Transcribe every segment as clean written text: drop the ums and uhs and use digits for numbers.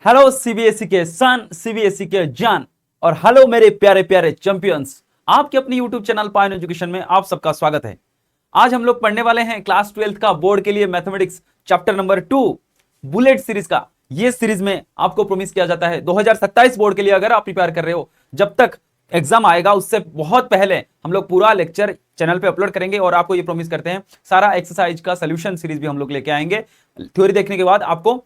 Hello CBSE के सन, CBSE के जान और हेलो मेरे प्यारे प्यारे चैंपियंस। आपके अपने यूट्यूब चैनल पायन एजुकेशन में आप सबका स्वागत है। आज हम लोग पढ़ने वाले हैं क्लास 12th का बोर्ड के लिए mathematics chapter number 2 bullet series का। ये सीरीज में आपको प्रॉमिस किया जाता है 2027 बोर्ड के लिए अगर आप प्रिपेयर कर रहे हो, जब तक एग्जाम आएगा उससे बहुत पहले हम लोग पूरा लेक्चर चैनल पे अपलोड करेंगे और आपको ये प्रॉमिस करते हैं सारा एक्सरसाइज का सोल्यूशन सीरीज भी हम लोग लेके आएंगे। थ्योरी देखने के बाद आपको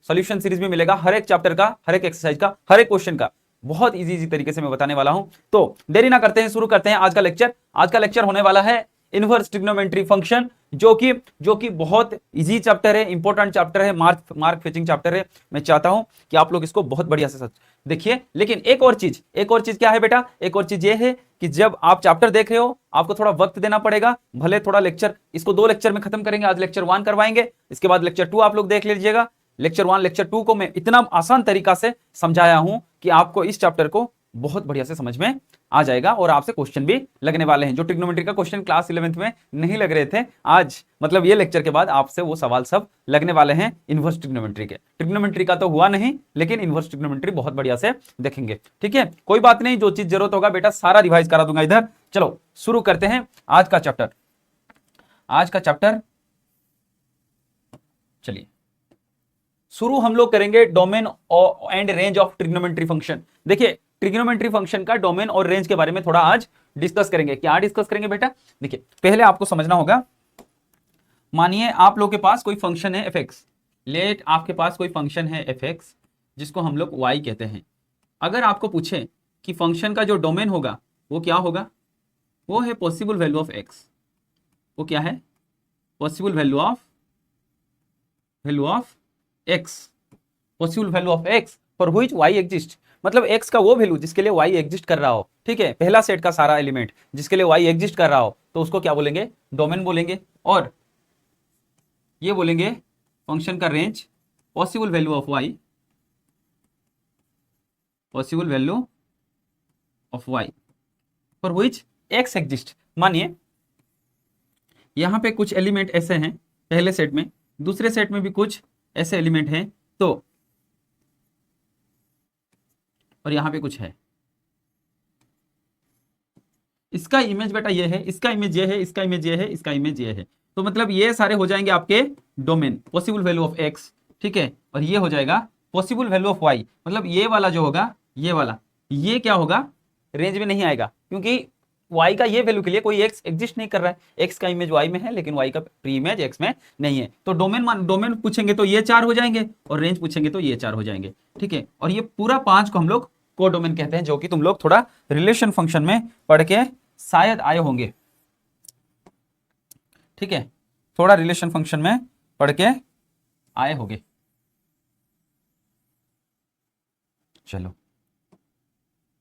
सॉल्यूशन सीरीज में मिलेगा, हर एक चैप्टर का, हर एक एक्सरसाइज का, हर एक क्वेश्चन का बहुत इजी तरीके से मैं बताने वाला हूं। तो देरी ना करते हैं, शुरू करते हैं आज का लेक्चर। आज का लेक्चर होने वाला है इनवर्स ट्रिग्नोमेट्री फंक्शन, जो कि बहुत इजी चैप्टर है, इंपॉर्टेंट चैप्टर है, मार्क फेचिंग चैप्टर है। मैं चाहता हूं कि आप लोग इसको बहुत बढ़िया से देखिए। लेकिन एक और चीज क्या है बेटा, एक और चीज ये है कि जब आप चैप्टर देख रहे हो आपको थोड़ा वक्त देना पड़ेगा। भले थोड़ा लेक्चर, इसको 2 लेक्चर में खत्म करेंगे। आज लेक्चर 1 करवाएंगे, इसके बाद लेक्चर 2 आप लोग देख लीजिएगा। लेक्चर 1 लेक्चर 2 को मैं इतना आसान तरीका से समझाया हूं कि आपको इस चैप्टर को बहुत बढ़िया से समझ में आ जाएगा और आपसे क्वेश्चन भी लगने वाले हैं। जो ट्रिग्नोमेट्री का क्वेश्चन क्लास 11th में नहीं लग रहे थे, आज मतलब ये लेक्चर के बाद आपसे वो सवाल सब लगने वाले हैं इनवर्स ट्रिग्नोमेट्री के। ट्रिग्नोमेट्री का तो हुआ नहीं, लेकिन इनवर्स ट्रिग्नोमेट्री बहुत बढ़िया से देखेंगे। ठीक है, कोई बात नहीं, जो चीज जरूरत होगा बेटा सारा रिवाइज करा दूंगा इधर। चलो शुरू करते हैं आज का चैप्टर। चलिए शुरू हम लोग करेंगे domain and range of trigonometry function. देखिए ट्रिग्नोमेट्री फंक्शन का डोमेन और रेंज के बारे में थोड़ा आज डिस्कस करेंगे। क्या डिस्कस करेंगे बेटा? देखिए पहले आपको समझना होगा, मानिए आप लोग के पास कोई फंक्शन है fx, लेट आपके पास कोई फंक्शन है fx जिसको हम लोग y कहते हैं। अगर आपको पूछे कि फंक्शन का जो डोमेन होगा वो क्या होगा, वो है पॉसिबल वैल्यू ऑफ x। वो क्या है? Possible value of x, possible value of x for which y exist. मतलब x का वो वैल्यू जिसके लिए y एग्जिस्ट कर रहा हो। ठीक है, पहला सेट का सारा एलिमेंट जिसके लिए y एग्जिस्ट कर रहा हो, तो उसको क्या बोलेंगे? डोमेन बोलेंगे। और ये बोलेंगे फंक्शन का range, possible value of y, possible value of y for which x exist. मानिए यहां पे कुछ एलिमेंट ऐसे हैं पहले सेट में, दूसरे सेट में भी कुछ ऐसे एलिमेंट हैं, तो और यहां पे कुछ है। इसका इमेज बेटा ये है, इसका इमेज ये है, इसका इमेज ये है, इसका इमेज ये है। तो मतलब ये सारे हो जाएंगे आपके domain, possible value of x। ठीक है, और ये हो जाएगा पॉसिबल वैल्यू ऑफ y। मतलब ये वाला जो होगा, ये वाला, ये क्या होगा? रेंज में नहीं आएगा, क्योंकि y का ये वैल्यू के लिए कोई x एग्जिस्ट नहीं कर रहा है। x का इमेज y में है लेकिन y का प्री इमेज x में नहीं है। तो डोमेन पूछेंगे तो ये 4 हो जाएंगे और रेंज पूछेंगे तो ये 4 हो जाएंगे। ठीक है, और ये पूरा 5 को हम लोग कोडोमेन कहते हैं, जो कि तुम लोग थोड़ा रिलेशन फंक्शन में पढ़ के शायद आए होंगे। ठीक है, थोड़ा रिलेशन फंक्शन में पढ़ के आए होंगे। चलो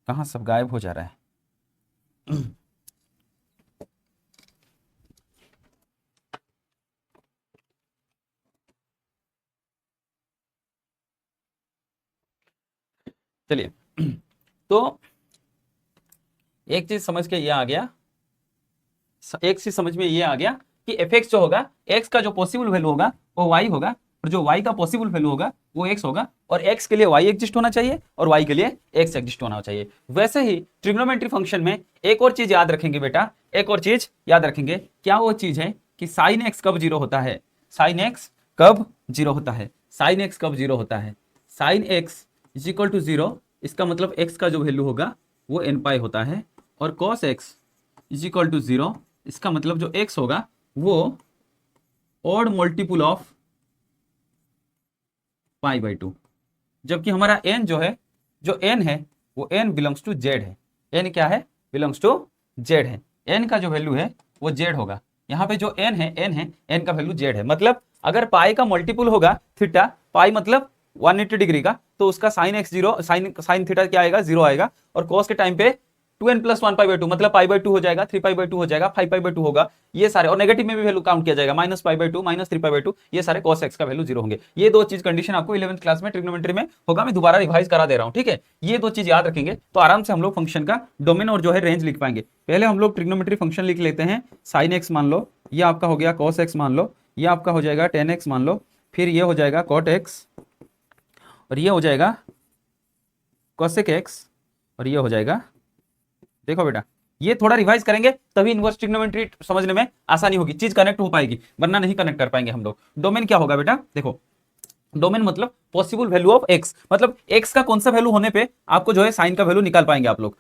कहां सब गायब हो जा रहा है? चलिए तो एक चीज समझ के ये आ गया, एक चीज समझ में ये आ गया कि fx जो होगा, x का जो पॉसिबल वैल्यू होगा वो y होगा, और जो y का पॉसिबल वैल्यू होगा वो x होगा। और x के लिए y एग्जिस्ट होना चाहिए और y के लिए x एग्जिस्ट होना चाहिए। वैसे ही ट्रिग्नोमेट्री फंक्शन में एक और चीज याद रखेंगे बेटा, एक और चीज याद रखेंगे। क्या वो चीज है कि साइन x कब 0 होता है? साइन x कब 0 होता है? साइन x कब 0 होता है? Sine x is equal to 0, इसका मतलब x का जो वैल्यू होगा वो n पाई होता है। और cos x is equal to 0, इसका मतलब जो x होगा वो odd multiple of pi by 2। जबकि हमारा n जो है, जो n है वो n बिलोंग्स टू z है। n क्या है? बिलोंग्स टू z है। n का जो वैल्यू है वो z होगा। यहाँ पे जो n है n का वैल्यू z है। मतलब अगर पाई का मल्टीपल होगा थीटा, पाई मतलब 180 डिग्री का, तो उसका साइन एक्स 0, साइन थीटा क्या आएगा? 0 आएगा। और कॉस के टाइम पे 2n + 1 पाई बाई 2, मतलब पाई बाई 2 हो जाएगा, 3 पाई बाई 2 हो जाएगा, 5 पाई बाई 2 होगा। ये सारे, और नेगेटिव में भी वैल्यू काउंट किया जाएगा, -π/2 -3 पाई बाई 2, ये सारे cos x का वैल्यू 0 होंगे। ये दो चीज कंडीशन आपको 11th क्लास में ट्रिग्नोमेट्री में होगा, मैं दोबारा रिवाइज करा दे रहा हूं। ठीक है, ये दो चीज याद रखेंगे तो आराम से हम लोग फंक्शन का डोमेन और जो है रेंज लिख पाएंगे। पहले हम लोग ट्रिग्नोमेट्री फंक्शन लिख लेते हैं। साइन x मान लो, ये आपका हो गया cos x मान लो, ये आपका हो जाएगा tan x मान लो, फिर ये हो जाएगा cot x, और ये हो जाएगा cosec x, और ये हो जाएगा, देखो बेटा ये थोड़ा रिवाइज करेंगे तभी इनवर्स ट्रिग्नोमेट्री समझने में आसानी होगी, चीज कनेक्ट हो पाएगी, वरना नहीं कनेक्ट कर पाएंगे हम लोग। डोमेन क्या होगा बेटा, देखो डोमेन मतलब पॉसिबल वैल्यू ऑफ एक्स, मतलब एक्स का कौन सा वैल्यू होने पे आपको जो है साइन का वैल्यू निकाल पाएंगे आप लोग।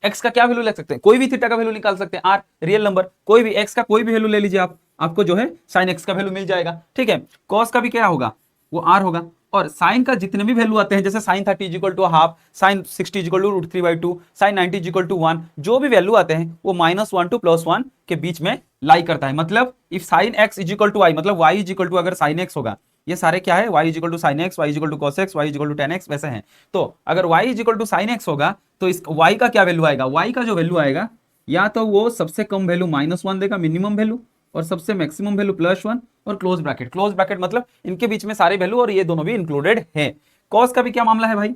एक्स का क्या वैल्यू ले सकते हैं, कोई भी थीटा का वैल्यू निकाल सकते हैं, आर रियल नंबर, कोई भी एक्स का कोई भी वैल्यू ले लीजिए आप, आपको जो है साइन एक्स का वैल्यू मिल जाएगा। ठीक है, कॉस का भी क्या होगा, वो आर होगा, और साइन का जितने भी वैल्यू आते हैं, जैसे sine 30 equal to half, sine 60 equal to √3/2, sine 90 equal to 1, जो भी वैल्यू आते हैं वो -1 to +1 के बीच में लाई करता है। मतलब if sine x is equal to y, मतलब वाई इज इक्वल टू अगर साइन एक्स होगा, ये सारे क्या है, y is equal to sine x, y is equal to cos x, y is equal to tan x, वैसे हैं। तो अगर y is equal to sine x होगा तो इस y का क्या वैल्यू आएगा, y का जो वैल्यू आएगा या तो वो सबसे कम वैल्यू -1 देगा मिनिमम वैल्यू, और सबसे मैक्सिमम वैल्यू +1, और क्लोज ब्रैकेट मतलब इनके बीच में सारे वैल्यू और ये दोनों भी इंक्लूडेड है। कॉस का भी क्या मामला है भाई,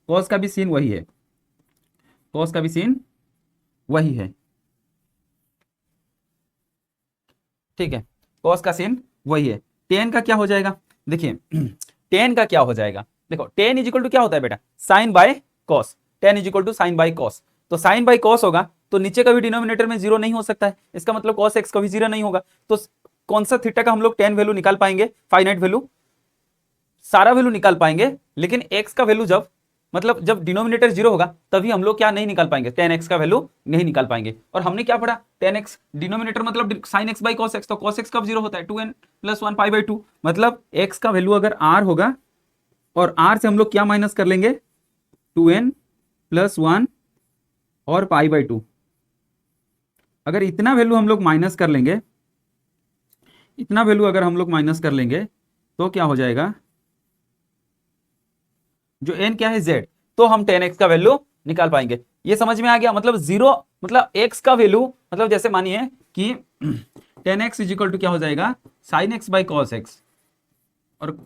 कॉस का भी सीन वही है, कॉस का भी सीन वही है। ठीक है, कॉस का सीन वही है। टेन का क्या हो जाएगा, देखिए टेन का क्या हो जाएगा, देखो टेन इज इक्वल टू क्या होता है बेटा, sine by cos, tan is equal to sine by cos, तो साइन बाय कॉस होगा तो नीचे का भी डिनोमिनेटर में 0 नहीं हो सकता है, इसका मतलब कॉस एक्स का भी 0 नहीं होगा। तो कौन सा थीटा का हम लोग 10 वैल्यू निकाल पाएंगे, फाइनाइट वैल्यू, सारा वैल्यू निकाल पाएंगे, लेकिन एक्स का वैल्यू जब मतलब जब डिनोमिनेटर 0 होगा तभी हम लोग क्या नहीं निकाल पाएंगे, 10x का वैल्यू नहीं निकाल पाएंगे। और हमने क्या पढ़ा, 10x डिनोमिनेटर मतलब sin x by cos x, तो cos x कब 0 होता है, 2n + 1 π/2, मतलब x का वैल्यू अगर r होगा और r से हम लोग क्या माइनस कर लेंगे, 2n + 1 और π/2। अगर इतना वैल्यू हम लोग माइनस कर लेंगे, इतना वैल्यू अगर हम लोग माइनस कर लेंगे तो क्या हो जाएगा, जो n क्या है z, तो हम 10x का वैल्यू निकाल पाएंगे। ये समझ में आ गया, मतलब 0 मतलब x का वैल्यू, मतलब जैसे मानिए कि 10x इज इक्वल टू क्या हो जाएगा, sin x by cos x, और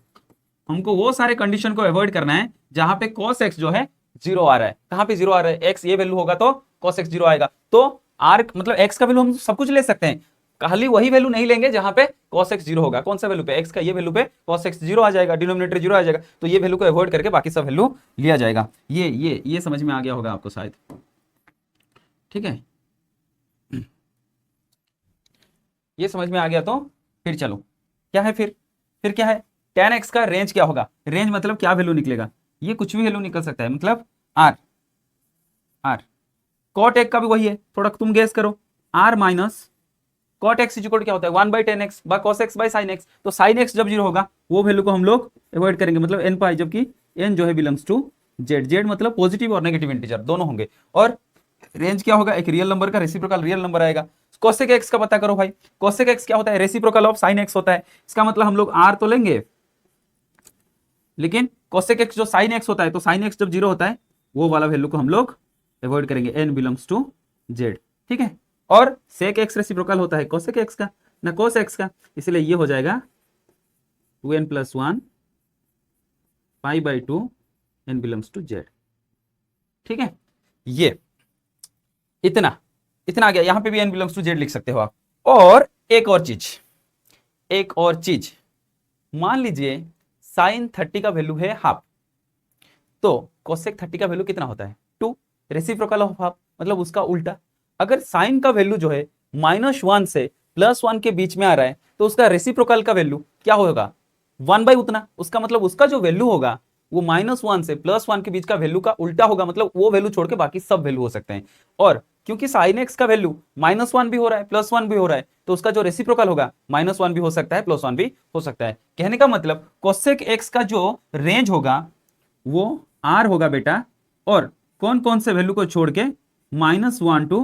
हमको वो सारे कंडीशन को अवॉइड करना है जहां पे cos x जो है 0 आ रहा है। कहां पे 0 आ रहा है, x ये वैल्यू होगा तो cos x 0 आएगा, तो r मतलब x का वैल्यू हम सब कुछ ले सकते हैं, खाली वही वैल्यू नहीं लेंगे जहां पे cos x 0 होगा। कौन सा वैल्यू पे, x का ये वैल्यू पे cos x 0 आ जाएगा, डिनोमिनेटर 0 आ जाएगा, तो ये वैल्यू को अवॉइड करके बाकी सब वैल्यू लिया जाएगा। ये समझ में आ गया होगा आपको शायद, ठीक है, ये समझ में आ गया। तो फिर चलो क्या है, फिर क्या है, tan x का रेंज क्या होगा, रेंज मतलब क्या वैल्यू निकलेगा, ये कुछ भी वैल्यू निकल सकता है, मतलब r cot x का भी वही है, थोड़ा तुम गेस करो, r minus cot x equal क्या होता है, 1/10x by cos x by sin x, तो sin x जब 0 होगा वो वैल्यू को हम लोग अवॉइड करेंगे, मतलब n पाई, जबकि n जो है बिलोंग्स टू z मतलब पॉजिटिव और नेगेटिव इंटीजर दोनों होंगे। और रेंज क्या होगा, एक रियल नंबर का रेसिप्रोकल रियल नंबर आएगा। cosec x का पता करो भाई, cosec x क्या होता है, रेसिप्रोकल ऑफ sin x होता है, इसका मतलब हम लोग r तो लेंगे, लेकिन cosec x जो sin x होता है, तो sin x जब 0 होता है वो वाला वैल्यू को हम लोग अवॉइड करेंगे, n बिलोंग्स टू z, ठीक है। और sec x रेसिप्रोकल होता है cosec x का ना cos x का, इसलिए ये हो जाएगा 2n + 1 π/2 n belongs to z, ठीक है। ये इतना आ गया, यहां पे भी n बिलोंग्स टू z लिख सकते हो आप। और एक और चीज, मान लीजिए sin 30 का वैल्यू है हाफ, तो cosec 30 का वैल्यू कितना होता है, 2, रेसिप्रोकल ऑफ हाफ मतलब उसका उल्टा। अगर साइन का वैल्यू जो है -1 से +1 के बीच में आ रहा है तो उसका रेसिप्रोकल का वैल्यू क्या होगा, 1 उतना, उसका मतलब उसका जो वैल्यू होगा वो -1 से +1 के बीच का वैल्यू का उल्टा होगा, मतलब वो वैल्यू छोड़ के बाकी सब वैल्यू हो सकते हैं। और क्योंकि sin x का वैल्यू -1 भी हो रहा है +1 भी हो रहा है, तो उसका जो रेसिप्रोकल होगा -1 भी हो सकता है +1 भी हो सकता है। कहने का मतलब cosec x का जो रेंज होगा वो r होगा बेटा, और कौन कौन से वैल्यू को छोड़ के -1 to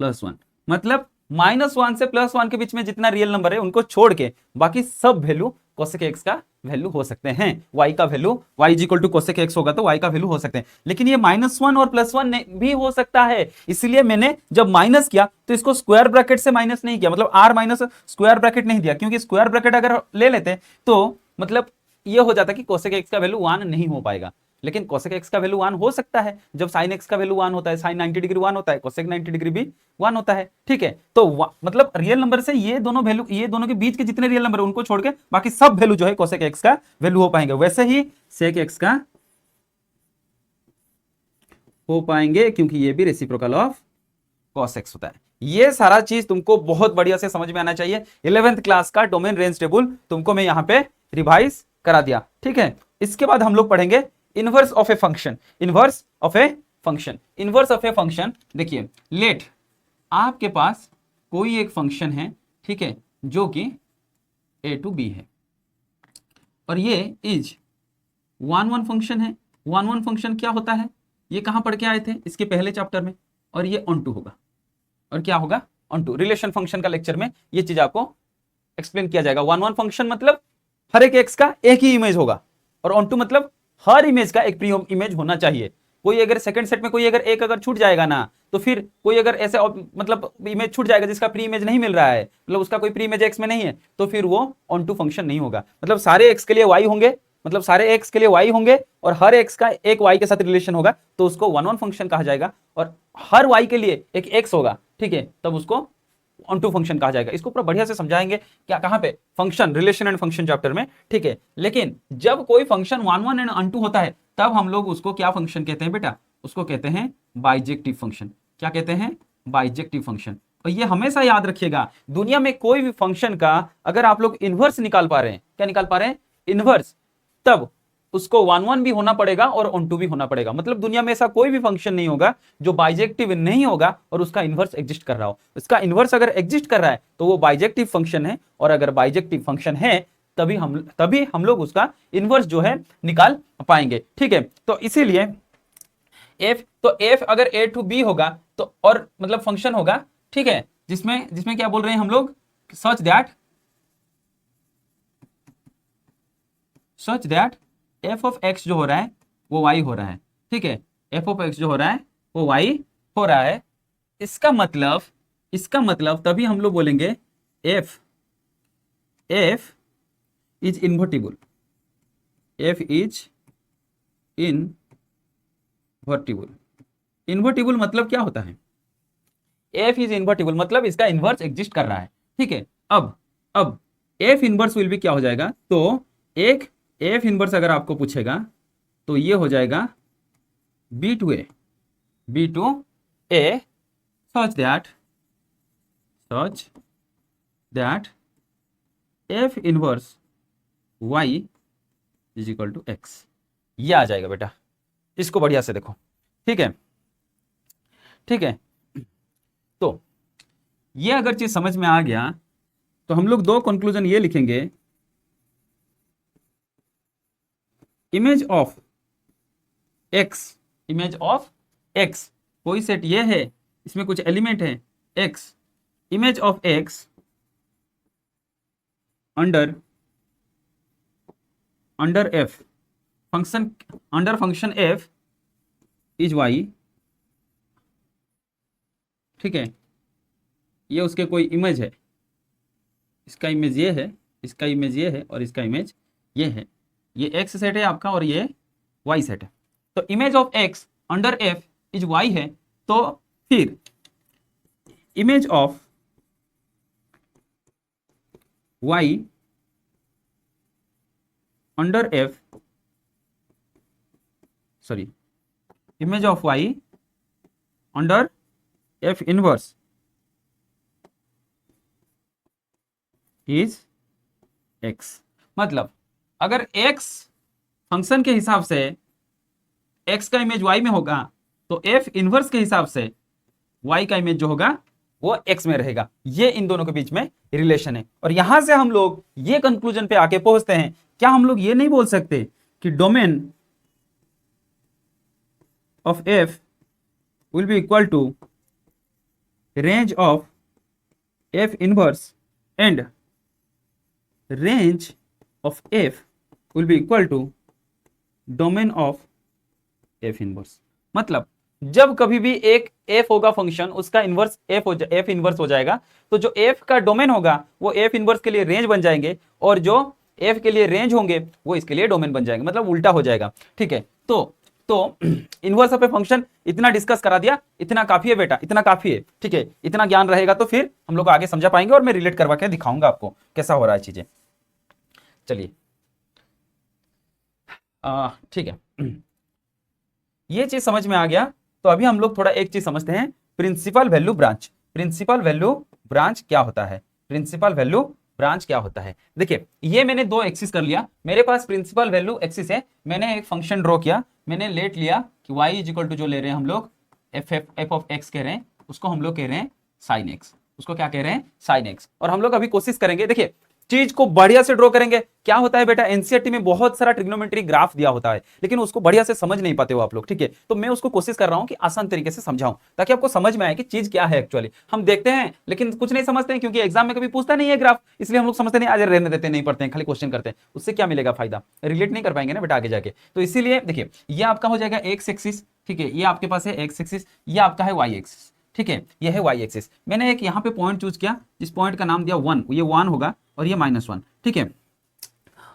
+1, मतलब -1 से +1 के बीच में जितना रियल नंबर है उनको छोड़ के बाकी सब वैल्यू cosec x का वैल्यू हो सकते हैं। y का value y equal to cosec x होगा तो y का वैल्यू हो सकते हैं, लेकिन ये -1 और +1 भी हो सकता है, इसलिए मैंने जब माइनस किया तो इसको स्क्वायर ब्रैकेट से माइनस नहीं किया, मतलब r माइनस स्क्वायर ब्रैकेट नहीं दिया, क्योंकि स्क्वायर ब्रैकेट अगर ले लेते तो मतलब ये हो जाता कि cosec x का वैल्यू 1 नहीं हो पाएगा। लेकिन कोसेक एक्स का वैल्यू 1 हो सकता है। जब साइन एक्स का वैल्यू 1 होता है, साइन 90 डिग्री 1 होता है, कोसेक 90 डिग्री भी 1 होता है। ठीक है, तो मतलब रियल नंबर से ये दोनों वैल्यू, ये दोनों के बीच के जितने रियल नंबर है उनको छोड़ के बाकी सब वैल्यू जो है कोसेक एक्स का वैल्यू हो पाएंगे। वैसे ही सेक एक्स का हो पाएंगे, क्योंकि ये भी रेसिप्रोकल ऑफ कॉस एक्स होता है। ये सारा चीज तुमको बहुत बढ़िया से समझ में आना चाहिए। 11th क्लास का डोमेन रेंज टेबल तुमको मैं यहां पे रिवाइज करा दिया। ठीक है, इसके बाद हम लोग पढ़ेंगे inverse of a function. Inverse of a function, inverse of a function. देखिए, लेट आपके पास कोई एक फंक्शन है, ठीक है, जो कि a to b है, और ये इज 1 फंक्शन है। 1 फंक्शन क्या होता है, ये कहां पढ़ के आए थे इसके पहले चैप्टर में, और ये ऑन टू होगा। और क्या होगा, ऑन टू। रिलेशन फंक्शन का लेक्चर में ये चीज आपको एक्सप्लेन किया जाएगा। 1 फंक्शन मतलब हर एक एक्स का एक ही इमेज होगा, और ऑन टू मतलब हर इमेज का एक प्री इमेज होना चाहिए। कोई अगर सेकंड सेट में कोई अगर एक अगर छूट जाएगा ना, तो फिर कोई अगर ऐसे मतलब इमेज छूट जाएगा जिसका प्री इमेज नहीं मिल रहा है, मतलब उसका कोई प्री इमेज एक्स में नहीं है, तो फिर वो ऑन टू फंक्शन नहीं होगा। मतलब सारे एक्स के लिए वाई होंगे, मतलब सारे एक्स के लिए वाई होंगे, और हर एक्स का एक वाई के साथ रिलेशन होगा, तो उसको 1 फंक्शन कहा जाएगा। और हर वाई के लिए एक एक्स होगा, ठीक है, तब उसको ऑन टू फंक्शन कहा जाएगा। इसको पूरा बढ़िया से समझाएंगे क्या, कहां पे, function, relation and function chapter में। ठीक है, लेकिन जब कोई फंक्शन 1 एंड ऑन टू होता है, तब हम लोग उसको क्या फंक्शन कहते हैं बेटा, उसको कहते हैं बाइजेक्टिव फंक्शन। क्या कहते हैं, बाइजेक्टिव फंक्शन। और ये हमेशा याद रखिएगा, दुनिया में कोई भी फंक्शन का अगर आप लोग इनवर्स निकाल पा रहे हैं, क्या निकाल पा रहे हैं, इनवर्स, तब उसको 1 भी होना पड़ेगा और ऑन टू भी होना पड़ेगा। मतलब दुनिया में ऐसा कोई भी फंक्शन नहीं होगा जो बाइजेक्टिव नहीं होगा और उसका इनवर्स एग्जिस्ट कर रहा हो। इसका इनवर्स अगर एग्जिस्ट कर रहा है तो वो बाइजेक्टिव फंक्शन है, और अगर बाइजेक्टिव फंक्शन है तभी हम लोग उसका इनवर्स जो है निकाल पाएंगे। ठीक है, तो इसीलिए एफ अगर ए टू बी होगा तो, और मतलब फंक्शन होगा, ठीक है, जिसमें क्या बोल रहे हैं हम लोग, सच दैट एफ ऑफ एक्स जो हो रहा है वो वाई हो रहा है। ठीक है, एफ ऑफ एक्स जो हो रहा है वो वाई हो रहा है। इसका मतलब तभी हम लोग बोलेंगे F is invertible. F is invertible मतलब क्या होता है, एफ इज इन्वर्टिबल मतलब इसका इनवर्स एग्जिस्ट कर रहा है। ठीक है, अब एफ इनवर्स विल भी क्या हो जाएगा, तो एक एफ इनवर्स अगर आपको पूछेगा तो ये हो जाएगा B to A such that F inverse y is equal to x. ये आ जाएगा बेटा, इसको बढ़िया से देखो। ठीक है, तो ये अगर चीज समझ में आ गया तो हम लोग दो कंक्लूजन ये लिखेंगे, इमेज ऑफ एक्स, कोई सेट ये है, इसमें कुछ एलिमेंट है x, image of x under F, function F is y. ठीक है, ये उसके कोई इमेज है, इसका इमेज ये है, इसका इमेज ये है, और इसका इमेज ये है। ये एक्स सेट है आपका और ये वाई सेट है। तो image of x under F is y है, तो फिर image of y under F, sorry, image of y under F inverse is x. मतलब अगर x फंक्शन के हिसाब से x का इमेज y में होगा, तो f इनवर्स के हिसाब से y का इमेज जो होगा वो x में रहेगा। ये इन दोनों के बीच में रिलेशन है। और यहां से हम लोग ये कंक्लूजन पे आके पहुंचते हैं, क्या हम लोग ये नहीं बोल सकते कि domain of f will be equal to range of f inverse and range of f will be equal to domain of f inverse. मतलब जब कभी भी एक f होगा फंक्शन, उसका इनवर्स f इनवर्स हो जाएगा, तो जो f का डोमेन होगा वो f इनवर्स के लिए रेंज बन जाएंगे, और जो f के लिए रेंज होंगे वो इसके लिए डोमेन बन जाएंगे, मतलब उल्टा हो जाएगा। ठीक है, तो इनवर्स ऑफ ए फंक्शन इतना डिस्कस करा दिया, इतना काफी है बेटा, इतना काफी है, ठीक है। इतना ज्ञान रहेगा तो फिर हम लोग आगे समझा पाएंगे और मैं रिलेट करवा के दिखाऊंगा आपको कैसा हो रहा है चीजें। चलिए ठीक है, ये चीज समझ में आ गया। तो अभी हम लोग थोड़ा एक चीज समझते हैं, principal value branch. Principal value branch क्या होता है? प्रिंसिपल वैल्यू ब्रांच क्या होता है? देखिए, ये मैंने दो एक्सिस कर लिया, मेरे पास प्रिंसिपल वैल्यू एक्सिस है, मैंने एक फंक्शन ड्रॉ किया, मैंने लेट लिया कि y इज इक्वल टू जो ले रहे हैं हम लोग एफ ऑफ एक्स कह रहे हैं, उसको हम लोग कह रहे हैं साइन एक्स। उसको क्या कह रहे हैं? Sine x. और हम लोग अभी कोशिश करेंगे, देखिए चीज को बढ़िया से ड्रॉ करेंगे। क्या होता है बेटा, एनसीईआरटी में बहुत सारा ट्रिग्नोमेट्री ग्राफ दिया होता है, लेकिन उसको बढ़िया से समझ नहीं पाते हो आप लोग, ठीक है। तो मैं उसको कोशिश कर रहा हूं कि आसान तरीके से समझाऊं, ताकि आपको समझ में आए कि चीज क्या है एक्चुअली। हम देखते हैं लेकिन कुछ नहीं समझते हैं, क्योंकि एग्जाम में कभी पूछता नहीं है ग्राफ, इसलिए हम लोग समझते नहीं, आज रहने देते नहीं पढ़ते हैं, खाली क्वेश्चन करते हैं। उससे क्या मिलेगा फायदा? रिलेट नहीं कर पाएंगे ना बेटा आगे जाके। तो इसीलिए देखिए, ये आपका हो जाएगा एक्स एक्सिस, ठीक है, ये आपके पास है एक्स एक्सिस, ये आपका है वाई एक्सिस, ठीक है, ये है वाई एक्सिस। मैंने एक यहाँ पे पॉइंट चूज किया, जिस पॉइंट का नाम दिया 1, ये 1 होगा और ये -1, ठीक है।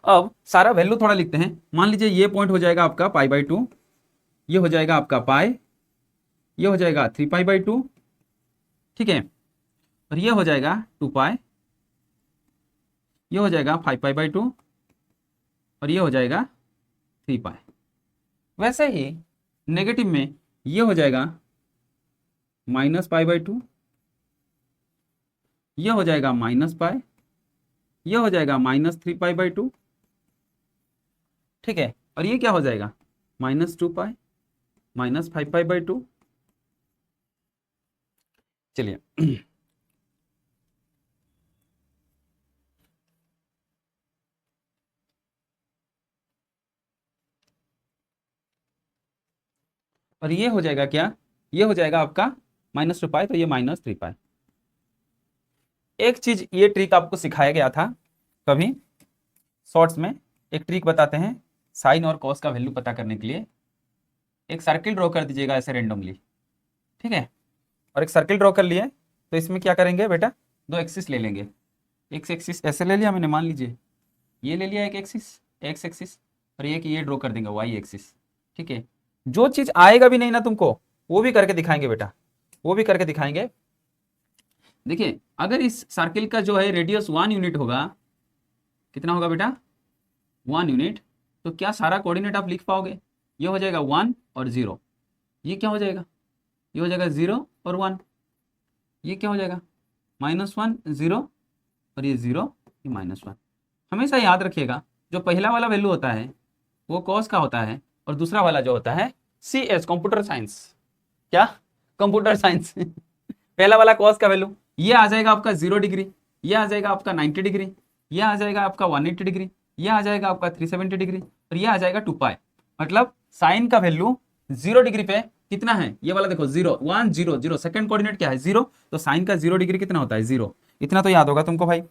अब सारा वैल्यू थोड़ा लिखते हैं। मान लीजिए ये पॉइंट हो जाएगा आपका π/2, ये हो जाएगा आपका पाई, ये हो जाएगा 3π/2, ठीक है, और ये हो जाएगा 2π, ये हो जाएगा 5π/2 और ये हो जाएगा 3π। वैसे ही नेगेटिव में ये हो जाएगा -π/2, ये हो जाएगा -π, ये हो जाएगा -3π/2, ठीक है, और ये क्या हो जाएगा -2π, -5π/2। चलिए और ये हो जाएगा क्या, ये हो जाएगा आपका -2π, तो ये -3π। एक चीज, ये ट्रिक आपको सिखाया गया था कभी शॉर्ट्स में, एक ट्रिक बताते हैं साइन और कॉस का वैल्यू पता करने के लिए। एक सर्किल ड्रॉ कर दीजिएगा ऐसे रेंडमली, ठीक है, और एक सर्किल ड्रॉ कर लिए, तो इसमें क्या करेंगे बेटा, दो एक्सिस ले लेंगे। एक एक्सिस ऐसे ले लिया मैंने, मान लीजिए ये ले लिया एक एक्सिस, एक्स एक्सिस, और ये ड्रॉ कर देंगे वाई एक्सिस, ठीक है। जो चीज आएगा भी नहीं ना तुमको, वो भी करके दिखाएंगे बेटा, वो भी करके दिखाएंगे। देखिए, अगर इस सर्किल का जो है रेडियस 1 यूनिट होगा, कितना होगा बेटा 1 यूनिट, तो क्या सारा कोऑर्डिनेट आप लिख पाओगे? ये हो जाएगा 1 और 0, ये क्या हो जाएगा, ये हो जाएगा 0 और 1, ये क्या हो जाएगा -1 0 और ये 0, ये -1। हमेशा याद रखिएगा, जो पहला वाला वैल्यू होता है वो कॉस का होता है, और दूसरा वाला जो होता है CS, कंप्यूटर साइंस। क्या? कंप्यूटर साइंस पहला वाला कॉस का वैल्यू, ये आ जाएगा आपका 0 डिग्री, ये आ जाएगा आपका 90 डिग्री, ये आ जाएगा आपका 180 डिग्री, ये आ जाएगा आपका 370 डिग्री, और ये आ जाएगा 2π। मतलब साइन का वैल्यू 0 डिग्री पे कितना है, ये वाला देखो 0 1 0 0, सेकंड कोऑर्डिनेट क्या है 0, तो साइन का 0 डिग्री कितना होता है 0। इतना तो याद होगा तुमको भाई,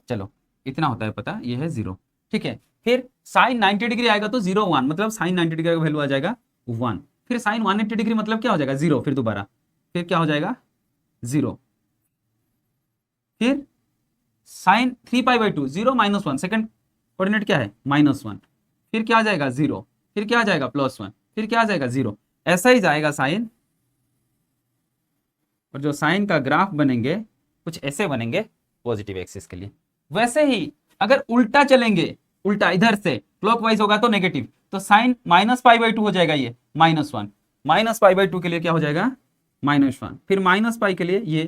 चलो इतना होता है पता, ये है 0, ठीक है। फिर साइन 90 डिग्री आएगा तो 0 1, मतलब साइन 90 डिग्री का वैल्यू आ जाएगा 1। फिर साइन 180 डिग्री मतलब क्या हो जाएगा 0, फिर दोबारा, फिर क्या हो जाएगा 0। फिर साइन 3π/2 0 -1, सेकंड कोऑर्डिनेट क्या है -1, फिर क्या आ जाएगा 0, फिर क्या आ जाएगा +1, फिर क्या आ जाएगा 0। ऐसा ही जाएगा साइन, और जो साइन का ग्राफ बनेंगे कुछ ऐसे बनेंगे पॉजिटिव एक्सिस के लिए। वैसे ही अगर उल्टा चलेंगे, उल्टा इधर से क्लॉकवाइज होगा तो नेगेटिव, तो साइन -π/2 हो जाएगा ये -1, -π/2 के लिए क्या हो जाएगा -1, फिर -π के लिए ये,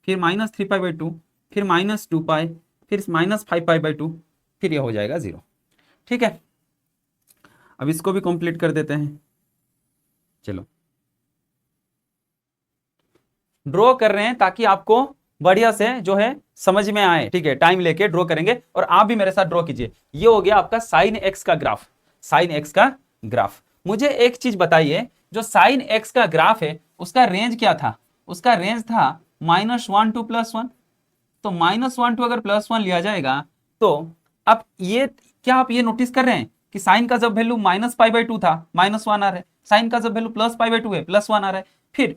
फिर -3π/2, फिर -2π, फिर -5π/2, फिर ये हो जाएगा 0, ठीक है। अब इसको भी कंप्लीट कर देते हैं। चलो ड्रॉ कर रहे हैं ताकि आपको बढ़िया से जो है समझ में आए, ठीक है। टाइम लेके ड्रॉ करेंगे और आप भी मेरे साथ ड्रॉ कीजिए। ये हो गया आपका साइन एक्स का ग्राफ, साइन एक्स का ग्राफ। मुझे एक चीज बताइए, जो साइन एक्स का ग्राफ है उसका रेंज क्या था? उसका रेंज था -1 to +1, तो -1 to अगर +1 लिया जाएगा तो अब ये क्या आप ये नोटिस कर रहे हैं कि साइन का जब वैल्यू -π/2 था -1 आ रहा है, साइन का जब वैल्यू +π/2 है +1 आ रहा है, फिर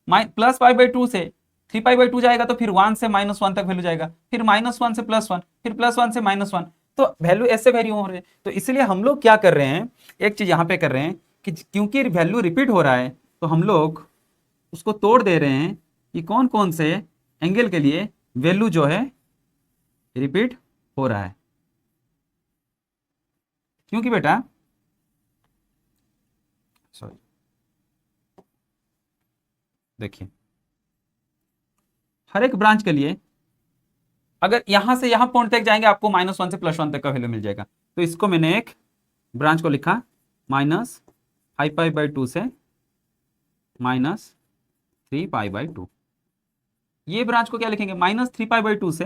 +π/2 से 3π/2 जाएगा तो फिर 1 से -1 तक वैल्यू जाएगा, फिर -1 से +1, फिर +1 से -1, तो वैल्यू ऐसे वेरी हो रहे हैं। तो इसलिए हम लोग क्या कर रहे हैं, एक चीज यहाँ पे कर रहे हैं कि क्योंकि वैल्यू रिपीट हो रहा है तो हम लोग उसको तोड़ दे रहे हैं कि कौन कौन से एंगल के लिए वैल्यू जो है रिपीट हो रहा है। क्योंकि बेटा सॉरी देखिए, हर एक ब्रांच के लिए अगर यहां से यहां पॉइंट तक जाएंगे आपको -1 से +1 तक का वैल्यू मिल जाएगा। तो इसको मैंने एक ब्रांच को लिखा -5π/2 से -3π/2। ये ब्रांच को क्या लिखेंगे, -3π/2 से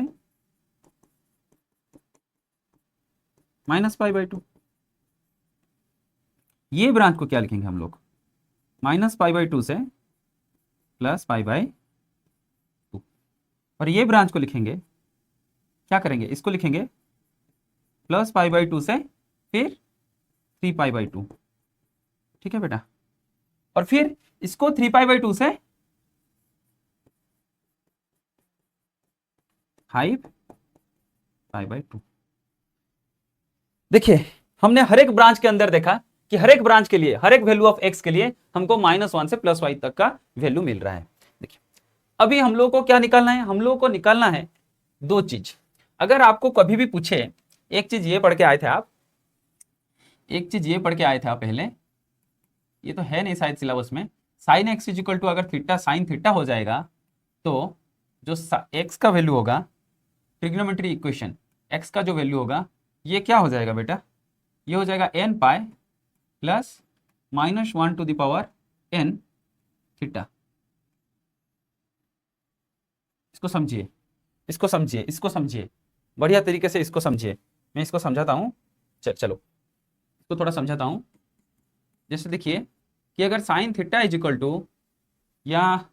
-π/2। ये ब्रांच को क्या लिखेंगे हम लोग, -π/2 से +π/2। और ये ब्रांच को लिखेंगे, क्या करेंगे, इसको लिखेंगे +π/2 से फिर 3π/2। ठीक है बेटा। और फिर इसको 3π/2 से 5π/2। देखिए, हमने हर एक ब्रांच के अंदर देखा कि हर एक ब्रांच के लिए, हर एक वैल्यू ऑफ x के लिए हमको -1 से +y तक का वैल्यू मिल रहा है। देखिए, अभी हम लोग को क्या निकालना है, हम लोग को निकालना है दो चीज। अगर आपको कभी भी पूछे, एक चीज ये पढ़ के आए थे आप, एक चीज ये पढ़ के आए थे आप पहले, ये तो है नहीं शायद सिलेबस में, sin x इक्वल टू अगर थीटा sin थीटा हो जाएगा तो जो x का वैल्यू होगा, ट्रिग्नोमेट्री इक्वेशन x का जो वैल्यू होगा ये क्या हो जाएगा बेटा, ये हो जाएगा n pi plus -1 to the power n theta. इसको समझिए, इसको समझिए, इसको समझिए बढ़िया तरीके से, इसको समझिए। मैं इसको समझाता हूँ, चलो इसको थोड़ा समझाता हूँ। जैसे देखिए कि अगर sine theta is equal to, या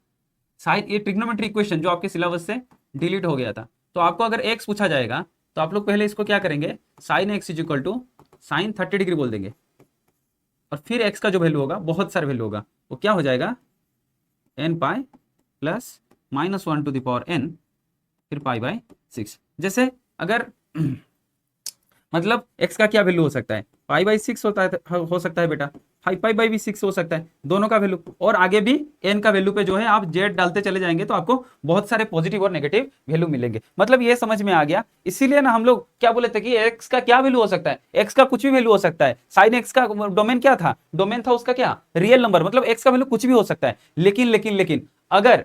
साइन, ये ट्रिग्नोमेट्री इक्वेशन जो आपके सिलेबस से डिलीट हो गया था, तो आपको अगर x पूछा जाएगा तो आप लोग पहले इसको क्या करेंगे, sine x is equal to sine 30 degree बोल देंगे। और फिर x का जो वैल्यू होगा, बहुत सारे वैल्यू होगा, वो क्या हो जाएगा n pi plus -1 to the power n फिर π/6। जैसे अगर मतलब x का क्या वैल्यू हो सकता है, π/6 होता है, हो सकता है बेटा, 5π/6 हो सकता है, दोनों का वैल्यू। और आगे भी n का वैल्यू पे जो है आप z डालते चले जाएंगे तो आपको बहुत सारे पॉजिटिव और नेगेटिव वैल्यू मिलेंगे। मतलब ये समझ में आ गया। इसीलिए ना हम लोग क्या बोले थे कि x का क्या वैल्यू हो सकता है, x का कुछ भी वैल्यू हो सकता है। साइन x का डोमेन क्या था, डोमेन था उसका क्या, रियल नंबर, मतलब x का वैल्यू कुछ भी हो सकता है। लेकिन अगर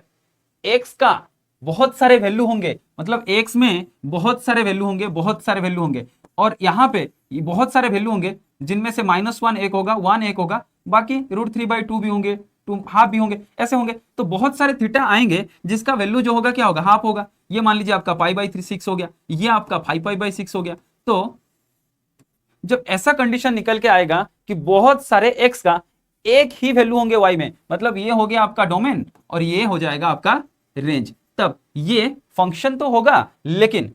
x का बहुत सारे वैल्यू होंगे, मतलब x में बहुत सारे वैल्यू होंगे, बहुत सारे वैल्यू होंगे, और यहाँ पे बहुत सारे वैल्यू होंगे जिनमें से -1 एक होगा, 1 एक होगा, बाकी √3/2 भी होंगे, 2 हाफ भी होंगे, ऐसे होंगे। तो बहुत सारे थीटा आएंगे जिसका वैल्यू जो होगा क्या होगा, हाफ होगा। ये मान लीजिए आपका π/6 हो गया, ये आपका 5π/6 हो गया। तो जब ऐसा कंडीशन निकल के आएगा कि बहुत सारे x का एक ही वैल्यू होंगे y में, मतलब ये हो गया आपका डोमेन और ये हो जाएगा आपका रेंज, तब ये फंक्शन तो होगा, लेकिन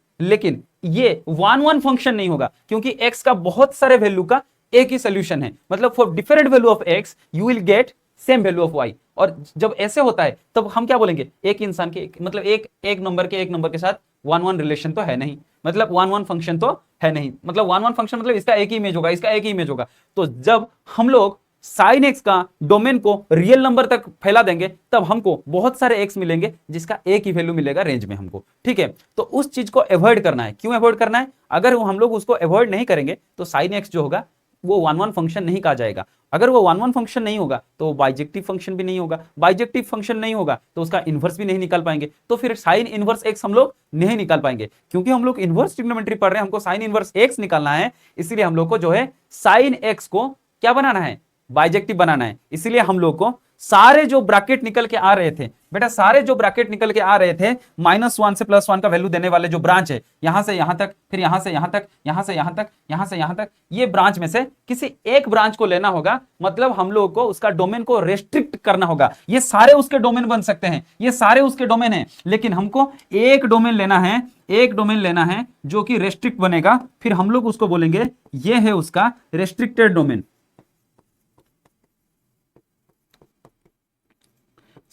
ये 1 फंक्शन नहीं होगा, क्योंकि x का बहुत सारे वैल्यू का एक ही सोल्यूशन है। मतलब for different value of x you will get same value of y। और जब ऐसे होता है तब हम क्या बोलेंगे, एक इंसान के मतलब एक नंबर के साथ 1 रिलेशन तो है नहीं, मतलब 1 फंक्शन तो है नहीं, मतलब 1 फंक्शन मतलब इसका एक ही इमेज होगा, इसका एक ही इमेज होगा। तो जब हम लोग साइन एक्स का डोमेन को रियल नंबर तक फैला देंगे तब हमको बहुत सारे एक्स मिलेंगे जिसका एक ही वैल्यू मिलेगा रेंज में हमको। ठीक है, तो उस चीज को अवॉइड करना है। क्यों अवॉइड करना है, अगर हम लोग उसको अवॉइड नहीं करेंगे तो साइन एक्स जो होगा वो 1 फंक्शन नहीं कहा जाएगा। अगर वो 1 फंक्शन नहीं होगा तो बाइजेक्टिव फंक्शन भी नहीं होगा, बाइजेक्टिव फंक्शन नहीं होगा तो उसका इनवर्स भी नहीं निकाल पाएंगे, तो फिर साइन इनवर्स एक्स हम लोग नहीं निकाल पाएंगे। क्योंकि हम लोग इनवर्स ट्रिग्नोमेट्री पढ़ रहे हैं, हमको साइन इनवर्स एक्स निकालना है, इसलिए हम लोग को जो है साइन एक्स को क्या बनाना है, बाइजेक्टिव बनाना है। इसलिए हम लोग को सारे जो ब्रैकेट निकल के आ रहे थे बेटा, सारे जो ब्रैकेट निकल के आ रहे थे -1 से +1 का वैल्यू देने वाले जो ब्रांच है, यहां से यहां तक, फिर यहां से यहां तक, यहां से यहां तक, यहां से यहां तक, ये ब्रांच में से किसी एक ब्रांच को लेना होगा। मतलब हम लोग को उसका डोमेन को रेस्ट्रिक्ट करना होगा। ये सारे उसके डोमेन बन सकते हैं, ये सारे उसके डोमेन है, लेकिन हमको एक डोमेन लेना है, एक डोमेन लेना है जो कि रेस्ट्रिक्ट बनेगा। फिर हम लोग उसको बोलेंगे ये है उसका रेस्ट्रिक्टेड डोमेन।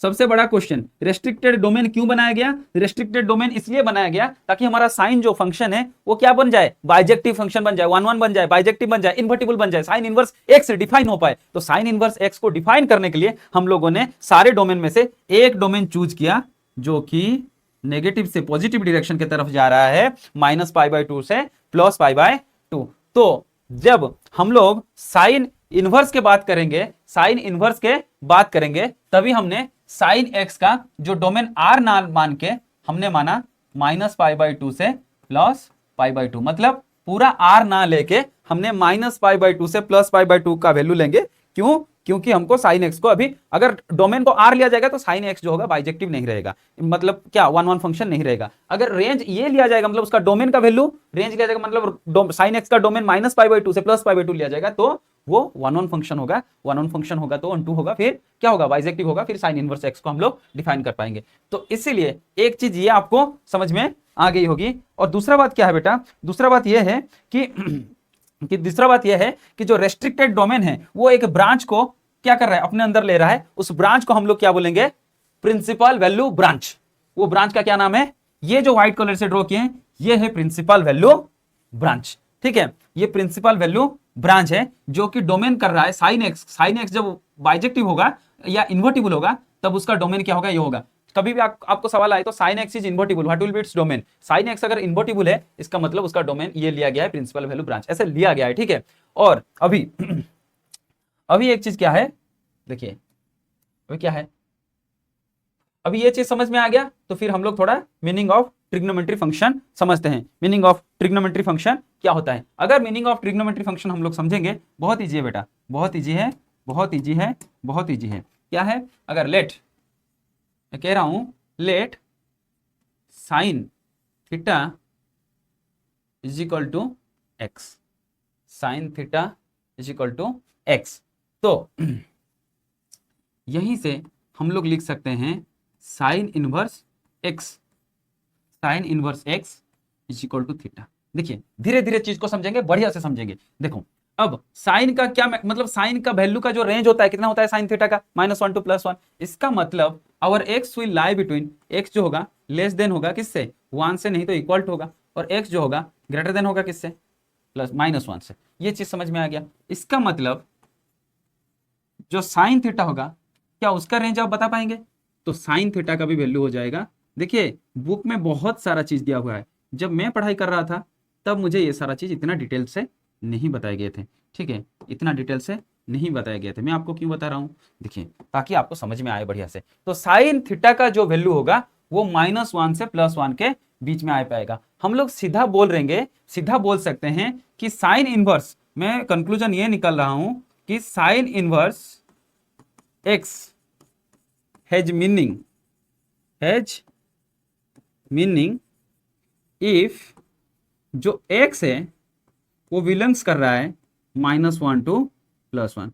सबसे बड़ा क्वेश्चन, रेस्ट्रिक्टेड डोमेन क्यों बनाया गया? रेस्ट्रिक्टेड डोमेन इसलिए बनाया गया ताकि हमारा साइन जो फंक्शन है वो क्या बन जाए, बाइजेक्टिव फंक्शन बन जाए, 1 1 बन जाए, बाइजेक्टिव बन जाए, इन्वर्टिबल बन जाए, साइन इनवर्स एक्स डिफाइन हो पाए। तो साइन इनवर्स एक्स को डिफाइन करने के लिए हम लोगों ने सारे डोमेन में से एक डोमेन चूज किया जो कि नेगेटिव से पॉजिटिव डायरेक्शन की तरफ जा रहा है, -π/2 से +π/2। तो जब हम लोग साइन इनवर्स के बात करेंगे, साइन इनवर्स के बात करेंगे, तभी हमने साइन एक्स का जो डोमेन आर ना मान के हमने माना -π/2 से +π/2, मतलब पूरा आर ना लेके हमने -π/2 से +π/2 का वैल्यू लेंगे। क्यों? क्योंकि हमको साइन एक्स को अभी, अगर डोमेन को आर लिया जाएगा तो साइन एक्स जो होगा बाइजेक्टिव नहीं रहेगा, मतलब क्या 1 1 फंक्शन नहीं रहेगा। अगर रेंज ये लिया जाएगा, मतलब उसका डोमेन का वैल्यू रेंज लिया जाएगा, मतलब साइन एक्स का डोमेन -π/2 से +π/2 लिया जाएगा, तो वो 1 1 फंक्शन होगा। 1 1 फंक्शन होगा तो 1 2 होगा, फिर क्या होगा, बाइजेक्टिव होगा, फिर साइन इनवर्स एक्स को हम लोग डिफाइन कर पाएंगे। तो इसीलिए एक चीज ये आपको समझ में आ गई होगी। और दूसरा बात क्या है बेटा, दूसरा बात यह है कि दूसरा बात यह है कि जो रेस्ट्रिक्टेड डोमेन है वो एक ब्रांच को क्या कर रहा है, अपने अंदर ले रहा है। उस ब्रांच को हम लोग क्या बोलेंगे, प्रिंसिपल वैल्यू ब्रांच। वो ब्रांच का क्या नाम है, ये जो व्हाइट कलर से ड्रॉ किए हैं ये है प्रिंसिपल वैल्यू ब्रांच। ठीक है, ये प्रिंसिपल वैल्यू ब्रांच है जो कि डोमेन कर रहा है साइन एक्स। साइन एक्स जब बाइजेक्टिव होगा या इन्वर्टिबल होगा तब उसका डोमेन क्या होगा, ये होगा। कभी भी आपको सवाल आए तो sign x is invertible, what will be its domain. Sine x अगर इन्वर्टिबल है इसका मतलब उसका डोमेन ये लिया गया है प्रिंसिपल वैल्यू ब्रांच, ऐसे लिया गया है। ठीक है, और अभी अभी एक चीज क्या है, देखिए अभी क्या है, अभी ये चीज समझ में आ गया तो फिर हम लोग थोड़ा मीनिंग ऑफ ट्रिग्नोमेट्री फंक्शन समझते हैं। मीनिंग ऑफ ट्रिग्नोमेट्री फंक्शन क्या होता है? अगर मीनिंग ऑफ ट्रिग्नोमेट्री फंक्शन हम लोग समझेंगे, बहुत ईजी है बेटा, बहुत ईजी है, बहुत ईजी है, बहुत ईजी है। क्या है, अगर लेट, मैं कह रहा हूं let sine theta is equal to x, sine theta is equal to x, तो यहीं से हम लोग लिख सकते हैं sine inverse x, sine inverse x is equal to theta. देखिए धीरे धीरे चीज को समझेंगे, बढ़िया से समझेंगे। देखो अब साइन का क्या मतलब, साइन का वैल्यू का जो रेंज होता है कितना होता है साइन थीटा का, -1 to +1। इसका मतलब our x will lie between, x जो होगा लेस देन होगा किससे, 1 से, नहीं तो इक्वल टू होगा, और एक्स जो होगा ग्रेटर देन होगा किससे, -1 से। ये चीज समझ में आ गया। इसका मतलब जो साइन थीटा होगा क्या उसका रेंज आप बता पाएंगे? तो साइन थीटा का भी वैल्यू हो जाएगा, देखिए बुक में बहुत सारा चीज दिया हुआ है, जब मैं पढ़ाई कर रहा था तब मुझे ये सारा चीज इतना डिटेल से नहीं बताए गए थे। ठीक है, इतना डिटेल से नहीं बताए गए थे। मैं आपको क्यों बता रहा हूँ, देखिए ताकि आपको समझ में आए बढ़िया से। तो साइन थीटा का जो वैल्यू होगा वो -1 से +1 के बीच में आ पाएगा। हम लोग सीधा बोल रहेंगे, सीधा बोल सकते हैं कि साइन इनवर्स, मैं कंक्लूजन ये निकल रहा हूं कि sign inverse x has meaning if जो x है वो बिलोंग्स कर रहा है -1 to +1,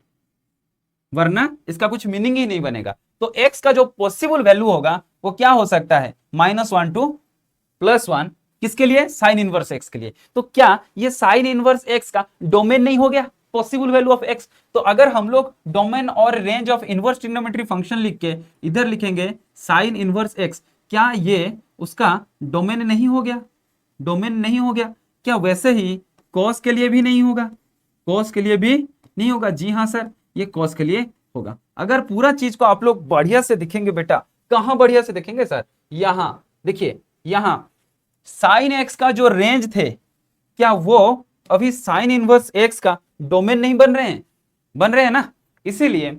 वरना इसका कुछ मीनिंग ही नहीं बनेगा। तो x का जो पॉसिबल वैल्यू होगा वो क्या हो सकता है, -1 to +1, किसके लिए, साइन इनवर्स x के लिए। तो क्या ये साइन इनवर्स x का डोमेन नहीं हो गया, पॉसिबल वैल्यू ऑफ x? तो अगर हम लोग डोमेन और range of inverse trigonometry function लिख के इधर लिखेंगे साइन इनवर्स x, क्या ये उसका डोमेन नहीं हो गया, डोमेन नहीं हो गया क्या? वैसे ही कॉस के लिए भी नहीं होगा, कॉस के लिए भी नहीं होगा। जी हाँ सर, ये कॉस के लिए होगा। अगर पूरा चीज को आप लोग बढ़िया से दिखेंगे बेटा, कहां बढ़िया से देखेंगे सर, यहां देखिए, यहां साइन एक्स का जो रेंज थे क्या वो अभी साइन इनवर्स एक्स का डोमेन नहीं बन रहे हैं, बन रहे हैं ना। इसीलिए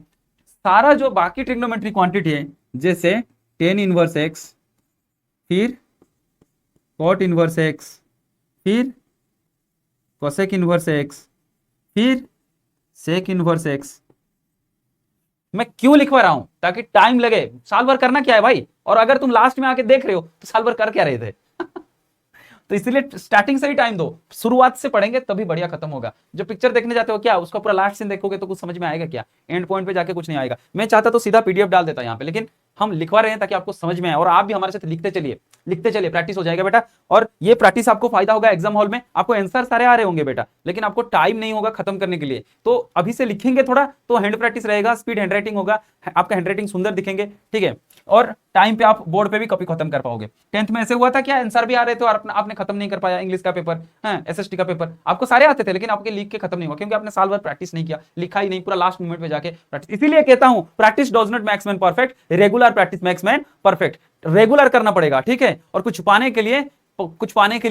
सारा जो बाकी ट्रिग्नोमेट्री क्वांटिटी है, जैसे टेन इनवर्स एक्स, फिर कॉट इनवर्स एक्स, फिर कोसेक इनवर्स एक्स, फिर सेक इनवर्स एक्स, मैं क्यों लिखवा रहा हूं, ताकि टाइम लगे। साल भर करना क्या है भाई, और अगर तुम लास्ट में आके देख रहे हो तो साल भर कर क्या रहे थे तो इसलिए स्टार्टिंग से ही टाइम दो, शुरुआत से पढ़ेंगे तभी बढ़िया खत्म होगा। जो पिक्चर देखने जाते हो क्या उसका पूरा लास्ट सीन देखोगे तो कुछ समझ में आएगा क्या, एंड पॉइंट पे जाके कुछ नहीं आएगा। मैं चाहता तो सीधा पीडीएफ डाल देता यहाँ पे, लेकिन हम लिखवा रहे हैं ताकि आपको समझ में आए, और आप भी हमारे साथ लिखते चलिए, प्रैक्टिस हो जाएगा बेटा। और ये प्रैक्टिस आपको फायदा होगा एग्जाम हॉल में, आपको आंसर सारे आ रहे होंगे बेटा, लेकिन आपको टाइम नहीं होगा खत्म करने के लिए। तो अभी से लिखेंगे थोड़ा तो हैंड प्रैक्टिस रहेगा, स्पीड हैंड राइटिंग होगा, आपका हैंड राइटिंग सुंदर दिखेंगे, ठीक है। और टाइम पे आप बोर्ड पे भी कॉपी खत्म कर पाओगे। 10th में ऐसे हुआ था क्या, आंसर भी आ रहे थे और आपने खत्म नहीं कर पाया। इंग्लिश का पेपर है, एसएसटी का पेपर आपको सारे आते थे, लेकिन आपके लिख के खत्म नहीं हुआ क्योंकि आपने साल भर प्रैक्टिस नहीं किया, लिखा ही नहीं, पूरा लास्ट मोमेंट पे जाके प्रैक्टिस। इसीलिए कहता हूं practice does not makes man perfect, regular practice makes man perfect. Regular करना पड़ेगा, ठीक है। और कुछ पाने के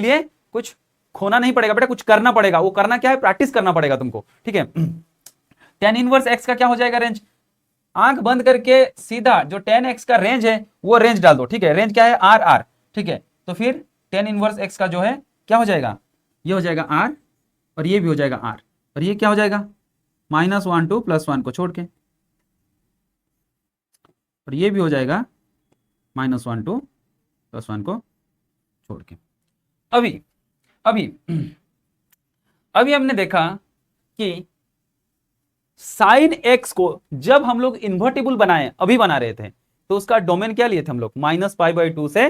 लिए कुछ खोना नहीं पड़ेगा बेटा, कुछ करना पड़ेगा। वो करना क्या है, प्रैक्टिस करना पड़ेगा तुमको, ठीक है। tan इनवर्स x का क्या हो जाएगा, रेंज। आंख बंद करके सीधा जो tan x का रेंज है वो रेंज डाल दो, ठीक है। रेंज क्या है, आर आर, ठीक है। तो फिर tan इनवर्स x का जो है क्या हो जाएगा, ये हो जाएगा r, और ये भी हो जाएगा r, और ये क्या हो जाएगा, -1 to +1 को छोड़ के, और ये भी हो जाएगा -1 to +1 को छोड़ के। अभी हमने देखा कि साइन x को जब हम लोग इन्वर्टिबल बनाए, अभी बना रहे थे, तो उसका डोमेन क्या लिए थे हम लोग, -π/2 से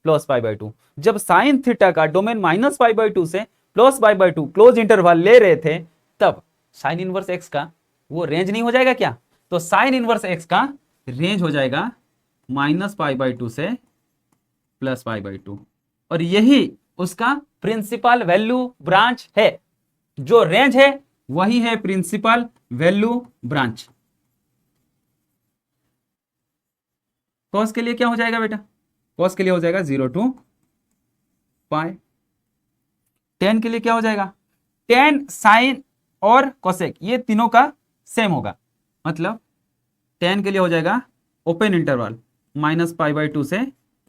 +π/2। जब साइन थीटा का डोमेन -π/2 से +π/2 क्लोज इंटरवल ले रहे थे, तब साइन इनवर्स x का वो रेंज नहीं हो जाएगा क्या। तो साइन इनवर्स x का रेंज हो जाएगा -π/2 से +π/2, और यही उसका प्रिंसिपल वैल्यू ब्रांच है। जो रेंज है वही है प्रिंसिपल वैल्यू ब्रांच। कॉस के लिए क्या हो जाएगा बेटा, कॉस के लिए हो जाएगा 0 to π। टेन के लिए क्या हो जाएगा, टेन साइन और कोसेक ये तीनों का सेम होगा, मतलब टेन के लिए हो जाएगा ओपन इंटरवल -π/2 से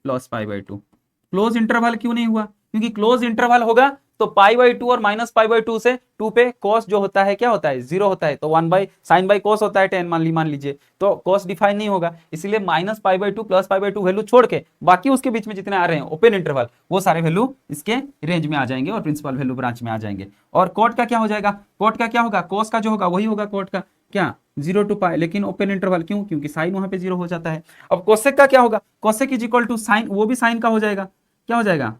+π/2। क्लोज इंटरवल क्यों नहीं हुआ, क्योंकि क्लोज इंटरवल होगा तो π/2 और -π/2 से 2 पे cos जो होता है क्या होता है, 0 होता है, तो 1/sin/cos होता है 10 मान लीजिए, तो cos डिफाइन नहीं होगा, इसलिए -π/2 +π/2 वैल्यू छोड़ के बाकी उसके बीच में जितने आ रहे हैं ओपन इंटरवल वो सारे वैल्यू इसके रेंज में आ जाएंगे और प्रिंसिपल वैल्यू ब्रांच में आ जाएंगे। और कोट का क्या हो जाएगा, कोट का क्या होगा, कोस का जो होगा वही होगा कोट का क्या 0 to π, लेकिन ओपन इंटरवल क्यों, क्योंकि साइन वहां पे 0 हो जाता है। अब कोसेक का क्या होगा, cosec is equal to sine, वो भी साइन का हो जाएगा, क्या हो जाएगा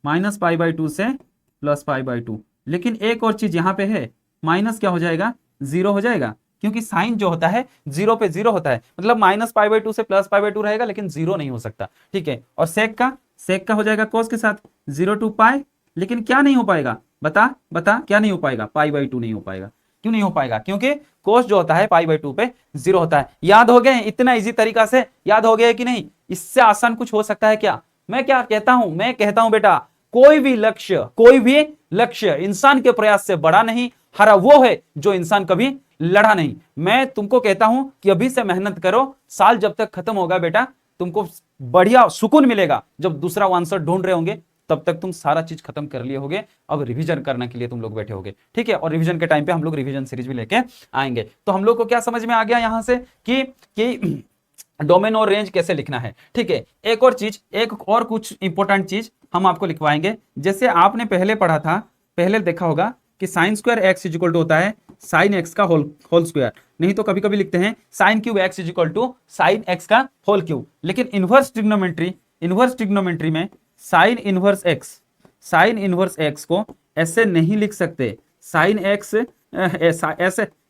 -π/2 से +π/2। लेकिन एक और चीज यहां पे है, माइनस क्या हो जाएगा, 0 हो जाएगा, क्योंकि साइन जो होता है 0 पे 0 होता है, मतलब -π/2 से +π/2 रहेगा लेकिन 0 नहीं हो सकता, ठीक है। और सेक का हो जाएगा cos के साथ 0 to π, लेकिन क्या नहीं हो पाएगा, बता क्या नहीं हो पाएगा, π/2 नहीं हो पाएगा। क्यों नहीं हो पाएगा, क्योंकि कोस जो होता है π/2 पे 0 होता है। याद हो गए, इतना इजी तरीका से याद हो गया कि नहीं, इससे आसान कुछ हो सकता है क्या। मैं क्या कहता हूं, मैं कहता हूं बेटा कोई भी लक्ष्य इंसान के प्रयास से बड़ा नहीं, हारा वो है जो इंसान कभी लड़ा नहीं। मैं तुमको कहता हूं कि अभी से मेहनत करो, साल जब तक खत्म होगा बेटा तुमको बढ़िया सुकून मिलेगा। जब दूसरा आंसर ढूंढ रहे होंगे तब तक तुम सारा चीज खत्म कर लिए होगे, अब रिवीजन करने के लिए तुम लोग बैठे होगे, ठीक है। और रिवीजन के टाइम पे हम लोग रिवीजन सीरीज भी लेके आएंगे। तो हम लोग को क्या समझ में आ गया यहां से कि डोमेन और रेंज कैसे लिखना है, ठीक है। एक और कुछ इंपॉर्टेंट चीज हम आपको लिखवाएंगे। जैसे आपने पहले पढ़ा था, पहले देखा होगा कि sine square x is equal to होता है साइन एक्स का होल स्क्वायर, नहीं तो कभी कभी लिखते हैं sine cube x is equal to sine x का होल क्यूब। लेकिन इनवर्स ट्रिग्नोमेट्री में साइन इनवर्स एक्स को ऐसे नहीं लिख सकते, साइन एक्स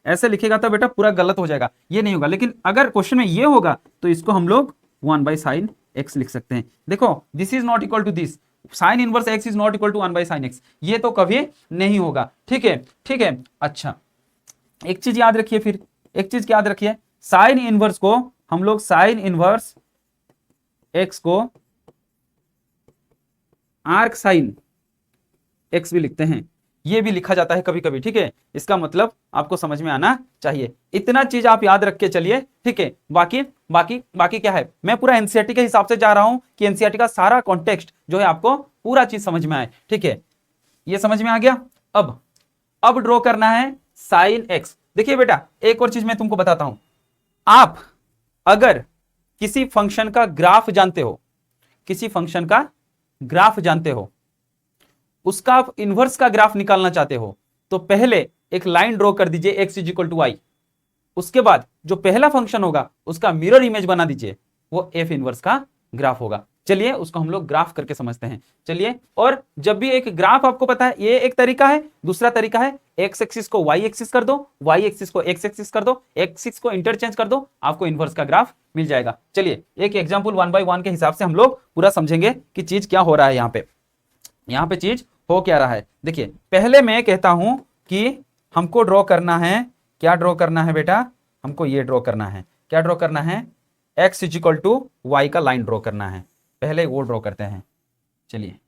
ऐसे लिखेगा तो बेटा पूरा गलत हो जाएगा, ये नहीं होगा। लेकिन अगर क्वेश्चन में ये होगा तो इसको हम लोग 1/sin x लिख सकते हैं। देखो this is not equal to this, sine inverse x is not equal to 1/sin x, ये तो कभी नहीं होगा, ठीक है। अच्छा एक चीज याद रखिए, फिर एक चीज याद रखिए, साइन इनवर्स को हम लोग साइन इनवर्स x को आर्क साइन x भी लिखते हैं, ये भी लिखा जाता है कभी कभी, ठीक है। इसका मतलब आपको समझ में आना चाहिए, इतना चीज आप याद रख के चलिए, ठीक है। बाकी क्या है, मैं पूरा एनसीईआरटी के हिसाब से जा रहा हूं कि एनसीईआरटी का सारा कॉन्टेक्स्ट जो है आपको पूरा चीज समझ में आए, ठीक है। ये समझ में आ गया। अब ड्रॉ करना है साइन एक्स। देखिए बेटा एक और चीज मैं तुमको बताता हूं, आप अगर किसी फंक्शन का ग्राफ जानते हो, उसका आप इनवर्स का ग्राफ निकालना चाहते हो, तो पहले एक लाइन ड्रॉ कर दीजिए x is equal to y, उसके बाद जो पहला फंक्शन होगा उसका मिरर इमेज बना दीजिए, वो एफ इनवर्स का ग्राफ होगा। चलिए उसको हम लोग ग्राफ करके समझते हैं। चलिए, और जब भी एक ग्राफ आपको पता है, ये एक तरीका है, दूसरा तरीका है एक्स एक्सिस को वाई एक्सिस कर दो, वाई एक्सिस को एक्स एक्सिस कर दो, एक्सिस को इंटरचेंज कर दो, आपको इनवर्स का ग्राफ मिल जाएगा। चलिए एक एग्जांपल 1 बाय 1 के हिसाब से हम लोग पूरा समझेंगे कि चीज क्या हो रहा है यहाँ पे चीज हो क्या रहा है। देखिए पहले मैं कहता हूं कि हमको ड्रॉ करना है, क्या ड्रॉ करना है बेटा, हमको ये ड्रॉ करना है, क्या ड्रॉ करना है, x इजिकल टू वाई का लाइन ड्रॉ करना है। पहले वो ड्रॉ करते हैं। चलिए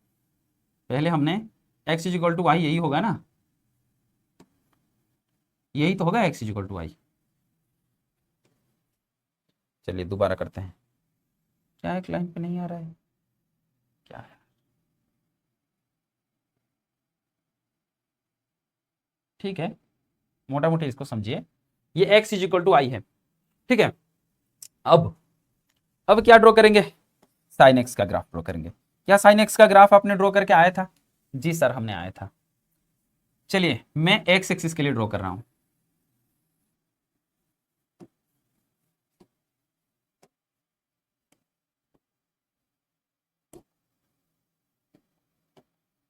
पहले हमने x इजिकल टू वाई, यही होगा ना, यही तो होगा x इजिकल टू वाई। चलिए दोबारा करते हैं। क्या एक लाइन पे नहीं आ रहा है, क्या है, ठीक है, मोटा मोटी इसको समझिए, ये x इजिकल टू आई है, ठीक है। अब क्या ड्रॉ करेंगे, साइन एक्स का ग्राफ ड्रॉ करेंगे। क्या साइन एक्स का ग्राफ आपने ड्रॉ करके आया था? जी सर हमने आया था। चलिए मैं एक्स एक्सिस के लिए ड्रॉ कर रहा हूं।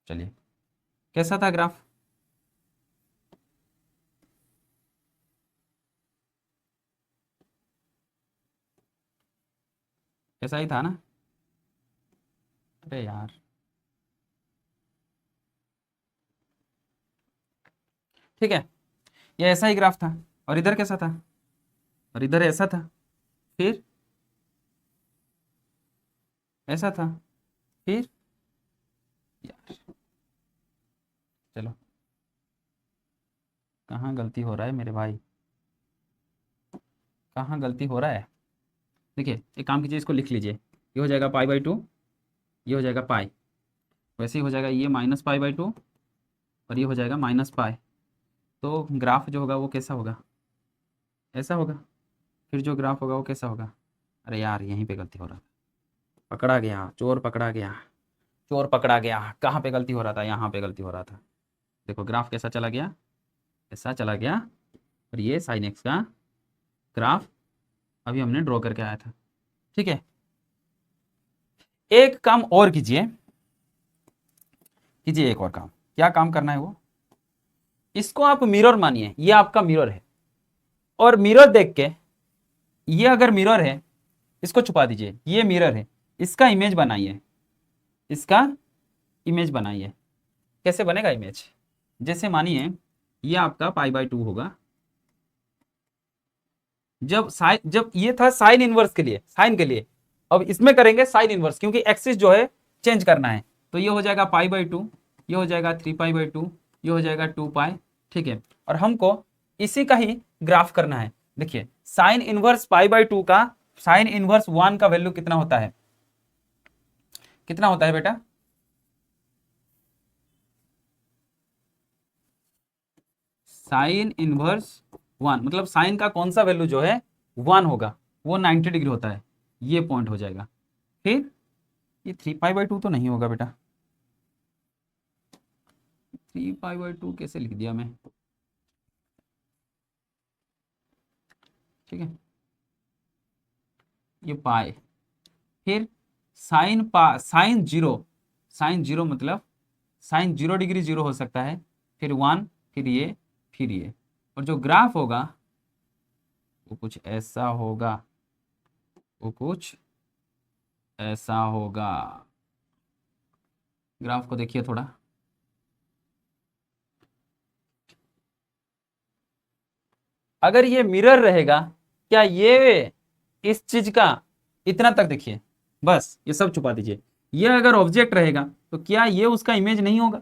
चलिए कैसा था ग्राफ, कैसा ही था ना, अरे यार, ठीक है, ये ऐसा ही ग्राफ था, और इधर कैसा था, और इधर ऐसा था, फिर ऐसा था, फिर यार चलो, कहाँ गलती हो रहा है मेरे भाई, कहाँ गलती हो रहा है। देखिए एक काम कीजिए, इसको लिख लीजिए, ये हो जाएगा पाई बाई 2, ये हो जाएगा पाई, वैसे ही हो जाएगा ये माइनस पाई बाई 2, और ये हो जाएगा माइनस पाई। तो ग्राफ जो होगा वो कैसा होगा, ऐसा होगा। फिर जो ग्राफ होगा वो कैसा होगा, अरे यार यहीं पे गलती हो रहा था, पकड़ा गया, चोर पकड़ा गया, चोर पकड़ा गया। कहाँ पे गलती हो रहा था, यहाँ पे गलती हो रहा था। देखो ग्राफ कैसा चला गया, ऐसा चला गया, और ये साइन एक्स का ग्राफ अभी हमने ड्रॉ करके आया था, ठीक है। एक काम और कीजिए, कीजिए एक और काम, क्या काम करना है वो, इसको आप मिरर मानिए, ये आपका मिरर है, और मिरर देख के, ये अगर मिरर है इसको छुपा दीजिए, ये मिरर है, इसका इमेज बनाइए, इसका इमेज बनाइए। कैसे बनेगा इमेज, जैसे मानिए ये आपका पाई बाई 2 होगा, जब ये था साइन इनवर्स के लिए, साइन के लिए, अब इसमें करेंगे साइन इनवर्स, क्योंकि एक्सिस जो है चेंज करना है। तो ये हो जाएगा पाई बाई 2, ये हो जाएगा 3 पाई बाई 2, ये हो जाएगा 2 पाई, ठीक है। और हमको इसी का ही ग्राफ करना है। देखिए साइन इनवर्स पाई बाई 2 का, साइन इनवर्स 1 का वैल्यू कितना होता है, कितना होता है बेटा, साइन इनवर्स 1 मतलब साइन का कौन सा वैल्यू जो है 1 होगा, वो 90 डिग्री होता है, ये पॉइंट हो जाएगा। फिर ये 3 पाई बाई 2 तो नहीं होगा बेटा, 3 पाई बाई 2 कैसे लिख दिया मैं, ठीक है, ये पाई, फिर साइन जीरो, साइन जीरो मतलब साइन 0 डिग्री 0 हो सकता है, फिर 1, फिर ये, फिर ये, और जो ग्राफ होगा वो कुछ ऐसा होगा, वो कुछ ऐसा होगा। ग्राफ को देखिए थोड़ा, अगर ये मिरर रहेगा, क्या ये इस चीज का इतना तक देखिए, बस ये सब छुपा दीजिए। ये अगर ऑब्जेक्ट रहेगा तो क्या ये उसका इमेज नहीं होगा,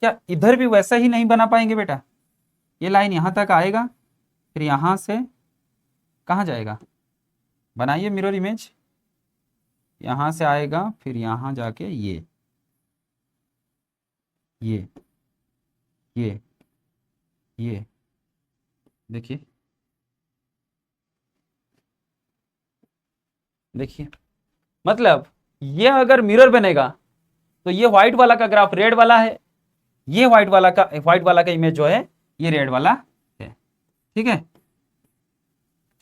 क्या इधर भी वैसा ही नहीं बना पाएंगे बेटा, ये लाइन यहां तक आएगा, फिर यहां से कहाँ जाएगा, बनाइए मिरर इमेज, यहां से आएगा, फिर यहां जाके ये ये ये देखिए, देखिए मतलब ये अगर मिरर बनेगा तो ये व्हाइट वाला का ग्राफ रेड वाला है, ये व्हाइट वाला का इमेज जो है ये रेड वाला है, ठीक है।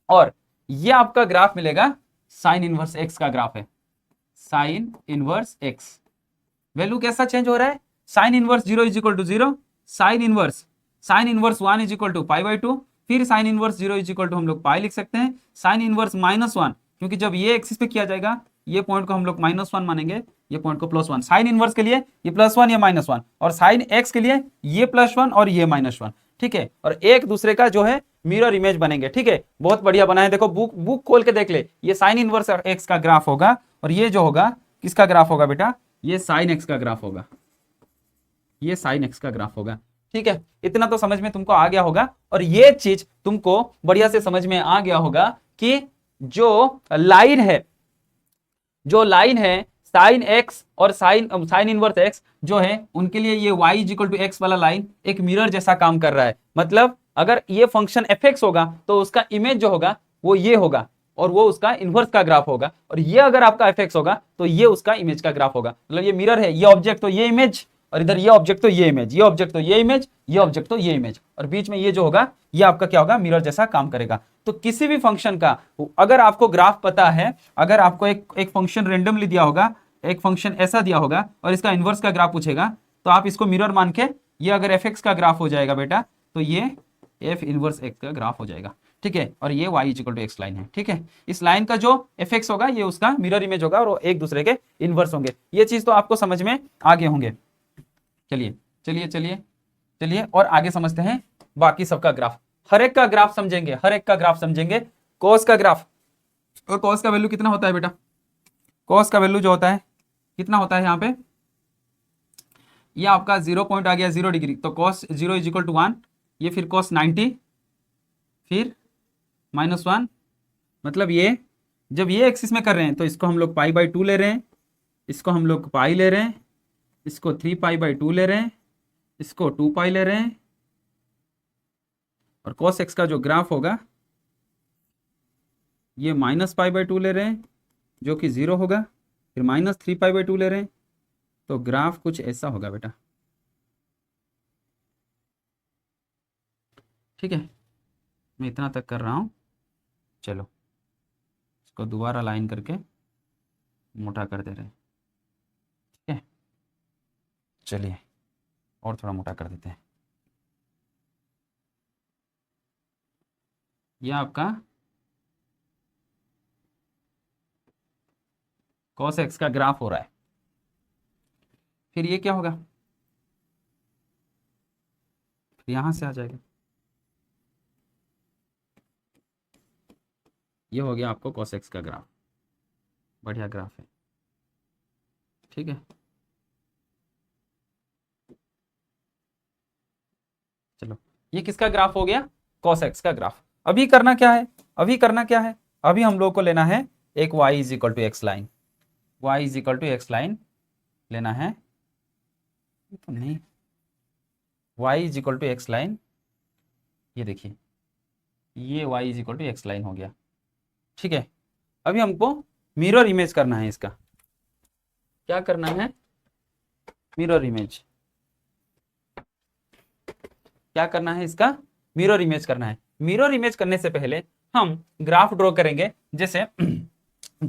और ये आपका ग्राफ मिलेगा साइन इनवर्स एक्स का ग्राफ है, साइन इनवर्स एक्स। वैल्यू कैसा चेंज हो रहा है, sine inverse 0 is equal to 0, sine inverse 1 is equal to pi by 2, फिर sine inverse 0 is equal to हम लोग पाई लिख सकते हैं, साइन इनवर्स -1, क्योंकि जब ये एक्सिस पे किया जाएगा ये पॉइंट को हम लोग -1 मानेंगे, ये पॉइंट को +1, साइन इनवर्स के लिए ये +1 या -1, और साइन एक्स के लिए ये +1 और ये -1, ठीक है। और एक दूसरे का जो है मिरर इमेज बनेंगे, ठीक है। बहुत बढ़िया बना है, देखो बुक खोल के देख ले, ये साइन इनवर्स एक्स का ग्राफ होगा, और ये जो होगा किसका ग्राफ होगा बेटा, ये साइन एक्स का ग्राफ होगा, ये साइन एक्स का ग्राफ होगा, ठीक है। इतना तो समझ में तुमको आ गया होगा। और ये चीज तुमको बढ़िया से समझ में आ गया होगा कि जो लाइन है साइन एक्स और साइन इनवर्स एक्स जो है, उनके लिए ये y इक्वल टू एक्स वाला लाइन एक मिरर जैसा काम कर रहा है। मतलब अगर ये फंक्शन एफ एक्स होगा तो उसका इमेज जो होगा वो ये होगा, और वो उसका इनवर्स का ग्राफ होगा, और ये अगर आपका एफ एक्स होगा तो ये उसका इमेज का ग्राफ होगा। मतलब ये मिरर है, ये ऑब्जेक्ट तो ये इमेज, और इधर ये ऑब्जेक्ट तो ये इमेज, ये ऑब्जेक्ट तो ये इमेज, ये ऑब्जेक्ट तो ये इमेज, और बीच में ये जो होगा ये आपका क्या होगा, मिरर जैसा काम करेगा। तो किसी भी फंक्शन का अगर आपको ग्राफ पता है, अगर आपको एक फंक्शन रेंडमली दिया होगा, एक फंक्शन ऐसा दिया होगा और इसका इनवर्स का ग्राफ पूछेगा, तो आप इसको मिरर मान के, ये अगर एफ एक्स का ग्राफ हो जाएगा बेटा, तो ये एफ इनवर्स एक्स का ग्राफ हो जाएगा, ठीक है। और ये y equal to x line है, ठीक है। इस लाइन का जो एफ एक्स होगा ये उसका मिरर इमेज होगा, और वो एक दूसरे के इनवर्स होंगे। ये चीज तो आपको समझ में आ गए होंगे। चलिए चलिए चलिए चलिए और आगे समझते हैं बाकी सबका ग्राफ। हर एक का ग्राफ समझेंगे, हर एक का ग्राफ समझेंगे। कॉस का ग्राफ, और कॉस का वैल्यू कितना होता है बेटा, कॉस का वैल्यू जो होता है कितना होता है यहाँ पे, ये आपका 0 पॉइंट आ गया 0 डिग्री, तो कॉस 0 इज इक्वल टू 1, ये फिर कॉस 90, फिर -1। मतलब ये जब ये एक्सिस में कर रहे हैं तो इसको हम लोग पाई बाई 2 ले रहे हैं, इसको हम लोग पाई ले रहे हैं, इसको 3 पाई बाई 2 ले रहे हैं, इसको 2 पाई ले रहे हैं, और कॉस एक्स का जो ग्राफ होगा ये -π/2 ले रहे हैं जो कि 0 होगा, फिर -3 π/2 ले रहे हैं, तो ग्राफ कुछ ऐसा होगा बेटा, ठीक है। मैं इतना तक कर रहा हूं, चलो इसको दोबारा लाइन करके मोटा कर दे रहे हैं, ठीक है। चलिए और थोड़ा मोटा कर देते हैं। यह आपका कॉस एक्स का ग्राफ हो रहा है, फिर ये क्या होगा, फिर यहां से आ जाएगा, ये हो गया आपको कॉस एक्स का ग्राफ। बढ़िया ग्राफ है, ठीक है। चलो ये किसका ग्राफ हो गया, कॉस एक्स का ग्राफ। अभी करना क्या है, अभी करना क्या है, अभी हम लोग को लेना है एक y is equal to x line, y is equal to x line लेना है, तो नहीं, y is equal to x line, ये देखिए ये y is equal to x line हो गया, ठीक है। अभी हमको मिरर इमेज करना है इसका, क्या करना है, मिरर इमेज, क्या करना है इसका, मिरर इमेज करना है। मिरर इमेज करने से पहले हम ग्राफ ड्रॉ करेंगे, जैसे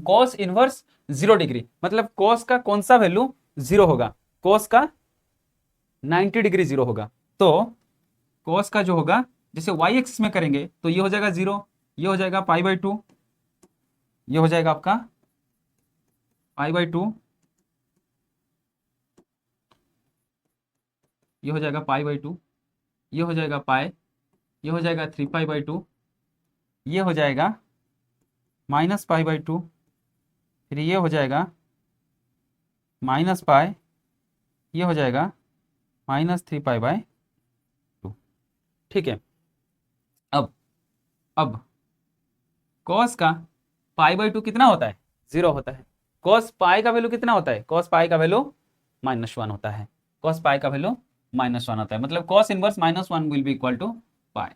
कॉस इनवर्स 0 डिग्री, मतलब कॉस का कौन सा वैल्यू 0 होगा, कॉस का 90 डिग्री 0 होगा, तो कॉस का जो होगा, जैसे y एक्सिस में करेंगे तो ये हो जाएगा 0, ये हो जाएगा π/2, ये हो जाएगा आपका π/2, ये हो जाएगा π/2, ये हो जाएगा पाई, ये हो जाएगा 3π/2, ये हो जाएगा -π/2, फिर ये हो जाएगा -π, ये हो जाएगा -3π/2, ठीक है। अब कॉस का π/2 कितना होता है, 0 होता है। कॉस पाई का वैल्यू कितना होता है, कॉस पाई का वैल्यू -1 होता है, कॉस पाई का वैल्यू -1 होता है, मतलब cos inverse -1 will be equal to pi,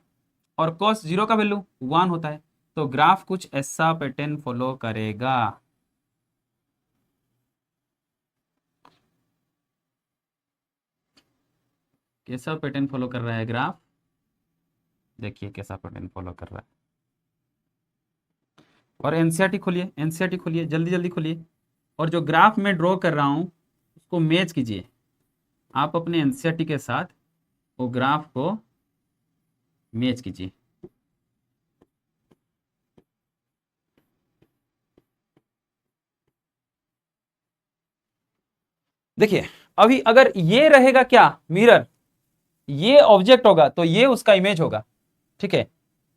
और कॉस 0 का वैल्यू 1 होता है। तो ग्राफ कुछ ऐसा पैटर्न फॉलो करेगा, कैसा पैटर्न फॉलो कर रहा है ग्राफ, देखिए कैसा पैटर्न फॉलो कर रहा है। और एनसीईआरटी खोलिए, एनसीईआरटी खोलिए, जल्दी जल्दी खोलिए। और जो ग्राफ में ड्रॉ कर रहा हूँ उसको मैच कीजिए आप अपने एनसीईआरटी के साथ, वो ग्राफ को मैच कीजिए। देखिए अभी अगर ये रहेगा क्या, मिरर, ये ऑब्जेक्ट होगा तो ये उसका इमेज होगा। ठीक है,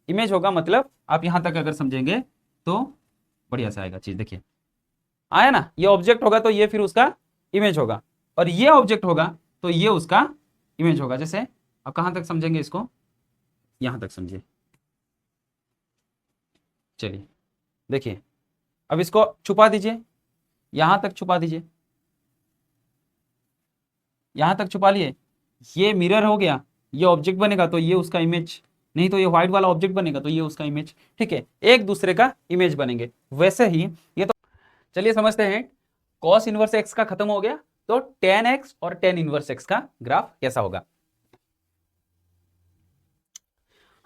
इमेज होगा मतलब आप यहां तक अगर समझेंगे तो बढ़िया से आएगा चीज। देखिए आया ना, ये ऑब्जेक्ट होगा तो ये फिर उसका इमेज होगा, और ये ऑब्जेक्ट होगा तो ये उसका इमेज होगा। जैसे अब कहां तक समझेंगे इसको, यहां तक समझिए। चलिए देखिए, अब इसको छुपा दीजिए, यहां तक छुपा दीजिए, यहां तक छुपा लिए। ये मिरर हो गया, ये ऑब्जेक्ट बनेगा तो ये उसका इमेज, नहीं तो ये व्हाइट वाला ऑब्जेक्ट बनेगा तो ये उसका इमेज। ठीक है, एक दूसरे का इमेज बनेंगे। वैसे ही ये तो चलिए समझते हैं। कॉस इनवर्स एक्स का खत्म हो गया, तो टेन एक्स और टेन इनवर्स एक्स का ग्राफ कैसा होगा।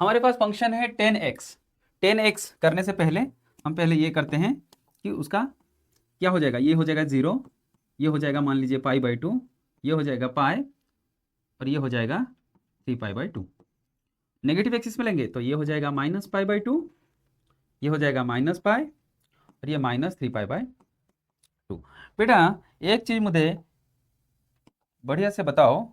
हमारे पास फंक्शन है टेन एक्स। टेन एक्स करने से पहले हम पहले ये करते हैं कि उसका क्या हो जाएगा, ये हो जाएगा 0, ये हो जाएगा मान लीजिए पाई/2, ये हो जाएगा पाई, और ये हो जाएगा 3π/2। नेगेटिव एक्सिस में लेंगे तो ये हो जाएगा -π/2, ये हो जाएगा -π, और ये -3π/2। बेटा एक चीज मुझे बढ़िया से बताओ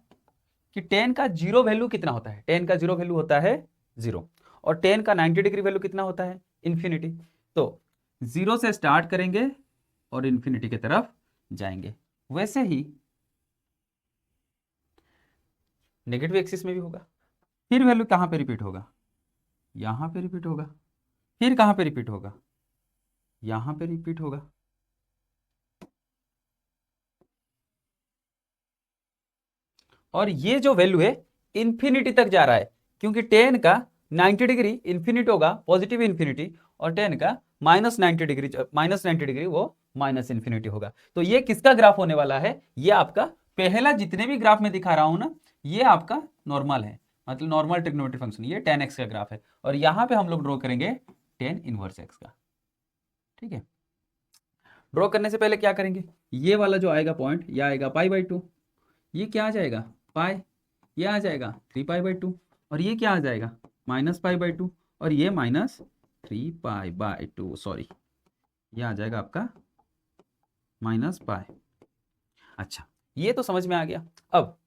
कि टेन का जीरो वैल्यू कितना होता है। टेन का जीरो वैल्यू होता है 0, और टेन का 90 डिग्री वैल्यू कितना होता है, इन्फिनिटी। तो 0 से स्टार्ट करेंगे और इन्फिनिटी की तरफ जाएंगे। वैसे ही नेगेटिव एक्सिस में भी होगा। फिर वैल्यू कहाँ पे रिपीट होगा, यहाँ पे रिपीट होगा। फिर कहाँ पे रिपीट होगा, यहाँ पे रिपीट होगा। और ये जो वैल्यू है इन्फिनिटी तक जा रहा है, क्योंकि टेन का 90 डिग्री इन्फिनिटी होगा, पॉजिटिव इन्फिनिटी, और टेन का -90 डिग्री वो माइनस इन्फिनिटी होगा। तो ये किसका ग्राफ होने वाला है, ये आपका पहला जितने भी ग्राफ में दिखा रहा हूं ना, ये आपका नॉर्मल है, मतलब नॉर्मल ट्रिग्नोमेट्री फंक्शन, ये tan x का ग्राफ है। और यहां पे हम लोग ड्रॉ करेंगे tan इनवर्स x का। ठीक है, ड्रॉ करने से पहले क्या करेंगे, ये वाला जो आएगा पॉइंट, ये आएगा पाई/2, ये क्या आ जाएगा पाई, ये आ जाएगा 3π/2, और ये क्या आ जाएगा -π/2, और ये -3π/2, सॉरी ये आ जाएगा आपका -π। अच्छा, ये तो समझ में आ गया। अब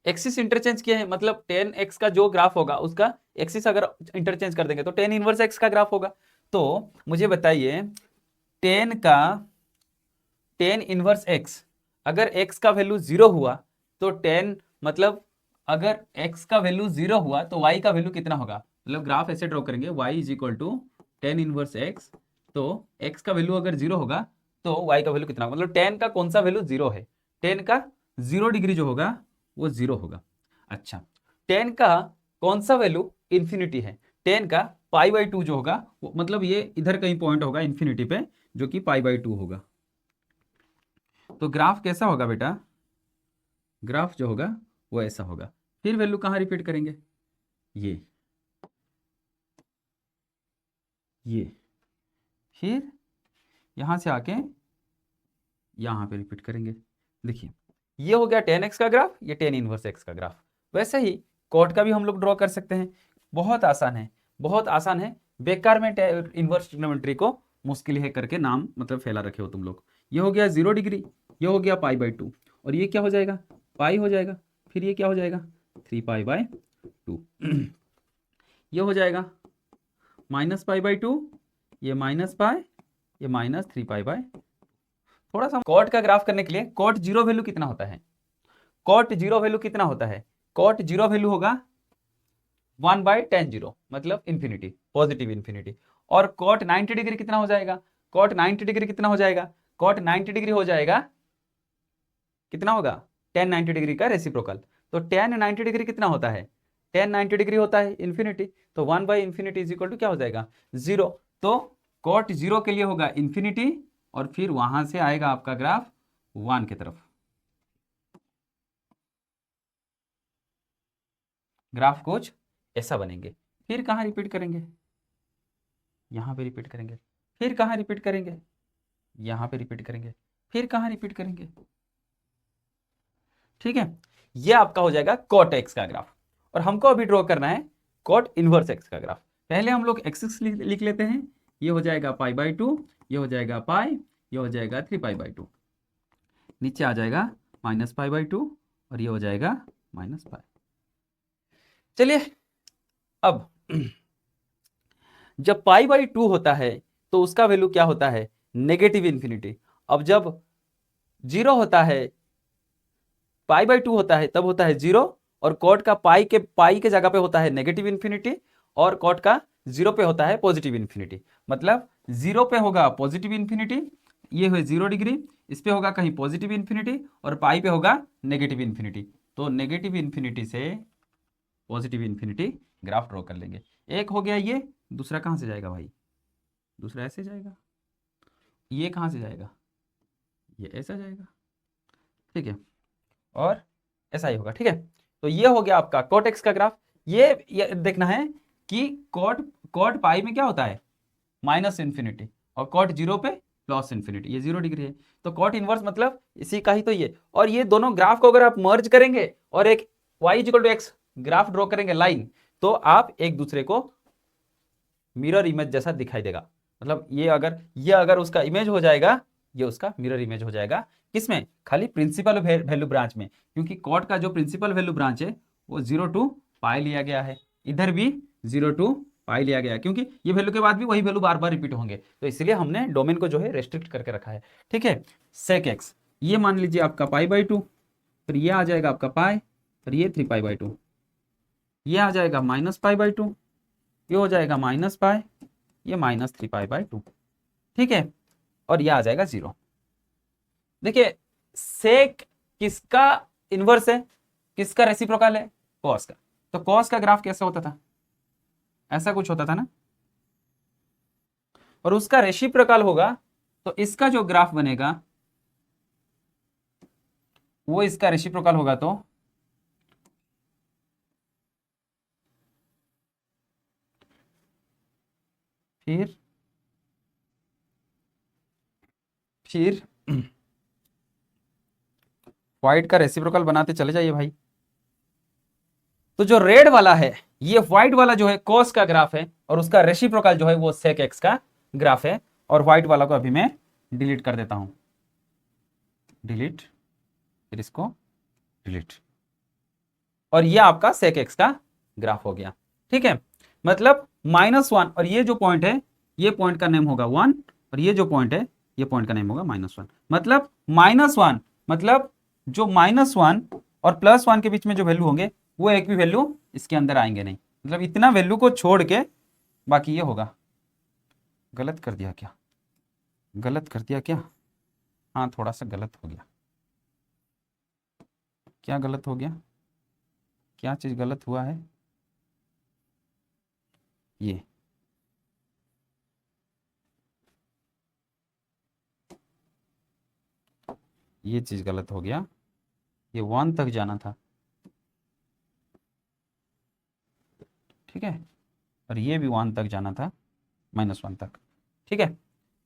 एक्सिस इंटरचेंज किया है, मतलब टेन एक्स का जो ग्राफ होगा उसका एक्सिस अगर इंटरचेंज कर देंगे तो टेन इनवर्स एक्स का ग्राफ होगा। तो मुझे बताइए टेन इनवर्स एक्स, अगर एक्स का वैल्यू 0 हुआ तो टेन, मतलब अगर एक्स का वैल्यू 0 हुआ तो वाई का वैल्यू कितना होगा। मतलब ग्राफ ऐसे ड्रॉ करेंगे, y is equal to tan inverse x, तो एक्स का वैल्यू अगर 0 होगा तो वाई का वैल्यू कितना होगा। मतलब टेन का कौन सा वैल्यू 0 है, टेन का 0 डिग्री जो होगा वो 0 होगा। अच्छा, टेन का कौन सा वैल्यू इन्फिनिटी है, टेन का पाई/2 जो होगा मतलब ये इधर कहीं पॉइंट होगा इन्फिनिटी पे, जो कि पाई/2 होगा। तो ग्राफ कैसा होगा बेटा, ग्राफ जो होगा वो ऐसा होगा। फिर वैल्यू कहाँ रिपीट करेंगे, ये ये फिर यहां से आके यहां पे रिपीट करेंगे। देखिए ये हो गया टेन एक्स का ग्राफ, ये टेन इनवर्स एक्स का ग्राफ। वैसे ही कॉट का भी हम लोग ड्रॉ कर सकते हैं, बहुत आसान है, बहुत आसान है। बेकार में इनवर्स ट्रिग्नोमेट्री को मुश्किल है करके नाम मतलब फैला रखे हो तुम लोग। ये हो गया 0 डिग्री, ये हो गया पाई/2, और ये क्या हो जाएगा पाई हो जाएगा। फिर ये क्या हो जाएगा 3π/2, ये हो जाएगा -π/2, ये -π, ये -3π/। थोड़ा सा कॉट का ग्राफ करने के लिए, कॉट जीरो वैल्यू कितना होता है, कॉट जीरो वैल्यू कितना होता है, कॉट जीरो वैल्यू होगा 1/tan0, मतलब इन्फिनिटी, पॉजिटिव इन्फिनिटी। और कॉट 90 डिग्री कितना हो जाएगा, कॉट 90 डिग्री कितना हो जाएगा, कॉट 90 डिग्री हो जाएगा, कितना होगा tan 90 डिग्री का रेसिप्रोकल। तो tan 90 डिग्री कितना होता है, tan 90 डिग्री होता है इन्फिनिटी, तो 1/∞ इज इक्वल टू क्या हो जाएगा 0। तो कॉट 0 के लिए होगा इन्फिनिटी, और फिर वहां से आएगा आपका ग्राफ 1 की तरफ। ग्राफ कुछ ऐसा बनेंगे। फिर कहाँ रिपीट करेंगे, यहाँ पे रिपीट करेंगे, फिर कहाँ रिपीट करेंगे, यहाँ पे रिपीट करेंगे, फिर कहाँ रिपीट करेंगे। ठीक है, ये आपका हो जाएगा कॉट एक्स का ग्राफ। और हमको अभी ड्रॉ करना है कॉट इनवर्स एक्स का ग्राफ। पहले हम लोग एक्सिस लिख लेते हैं, ये हो जाएगा पाई बाई 2, ये हो जाएगा पाई, ये हो जाएगा 3 पाई बाई 2, नीचे आ जाएगा माइनस पाई बाई 2 और ये हो जाएगा माइनस पाई। चलिए अब जब पाई बाई 2 होता है तो उसका वैल्यू क्या होता है, नेगेटिव इन्फिनिटी। अब जब 0 होता है, पाई बाई 2 होता है, तब होता है 0, और कॉट का पाई के जगह पे होता है नेगेटिव इन्फिनिटी, और कॉट का 0 पे होता है पॉजिटिव इन्फिनिटी। मतलब 0 पे होगा पॉजिटिव इन्फिनिटी, ये हुए 0 डिग्री, इस पे होगा कहीं पॉजिटिव इन्फिनिटी, और पाई पे होगा नेगेटिव इन्फिनिटी। तो नेगेटिव इन्फिनिटी से पॉजिटिव इन्फिनिटी ग्राफ ड्रॉ कर लेंगे। एक हो गया ये, दूसरा कहाँ से जाएगा भाई, दूसरा ऐसे जाएगा, ये कहाँ से जाएगा, ये ऐसा जाएगा। ठीक है, और ऐसा ही होगा। ठीक है, तो ये हो गया आपका कॉट एक्स का ग्राफ। ये देखना है कि कॉट पाई में क्या होता है, माइनस इन्फिनिटी, और कॉट 0 पे प्लस इन्फिनिटी, ये 0 डिग्री है। तो कॉट इनवर्स मतलब इसी का ही तो ये, और ये दोनों ग्राफ को अगर आप मर्ज करेंगे और एक y = x ग्राफ ड्रॉ करेंगे लाइन, तो आप एक दूसरे को मिरर इमेज जैसा दिखाई देगा। मतलब ये अगर उसका इमेज हो जाएगा, ये उसका मिरर इमेज हो जाएगा। किसमें, खाली प्रिंसिपल वैल्यू ब्रांच में, क्योंकि कॉट का जो प्रिंसिपल वैल्यू ब्रांच है वो 0 to पाई लिया गया है, इधर भी 0 to पाई लिया गया है, क्योंकि ये वैल्यू के बाद भी वही वैल्यू बार बार रिपीट होंगे, तो इसलिए हमने डोमेन को जो है रेस्ट्रिक्ट करके रखा है। ठीक है, सेक एक्स ये मान लीजिए आपका पाई बाई 2, फिर ये आ जाएगा आपका पाई, फिर ये 3 पाई बाई 2, ये आ जाएगा माइनस पाई बाई 2, ये हो जाएगा माइनस पाई, ये माइनस 3 पाई बाई 2। ठीक है, और ये आ जाएगा 0। देखिए सेक किसका इनवर्स है, किसका रेसिप्रोकल है, कॉस का। तो कॉस का ग्राफ कैसा होता था, ऐसा कुछ होता था ना, और उसका रेसिप्रोकल होगा तो इसका जो ग्राफ बनेगा वो इसका रेसिप्रोकल होगा। तो फिर व्हाइट का रेसिप्रोकल बनाते चले जाइए भाई। तो जो रेड वाला है, ये व्हाइट वाला जो है कॉस का ग्राफ है, और उसका रेसिप्रोकल जो है वो सेक एक्स का ग्राफ है। और व्हाइट वाला को अभी मैं डिलीट कर देता हूं, डिलीट, फिर इसको डिलीट, और ये आपका सेक एक्स का ग्राफ हो गया। ठीक है, मतलब -1, और ये जो पॉइंट है, ये पॉइंट का नेम होगा 1, और ये जो पॉइंट है, ये पॉइंट का नेम होगा -1। मतलब -1 मतलब जो -1 और +1 के बीच में जो वैल्यू होंगे वो एक भी वैल्यू इसके अंदर आएंगे नहीं। मतलब इतना वैल्यू को छोड़ के बाकी ये होगा। गलत कर दिया क्या, गलत कर दिया क्या, हाँ थोड़ा सा गलत हो गया। क्या गलत हो गया, क्या चीज गलत हुआ है, ये चीज गलत हो गया, ये 1 तक जाना था। ठीक है, और ये भी 1 तक जाना था, -1 तक। ठीक है,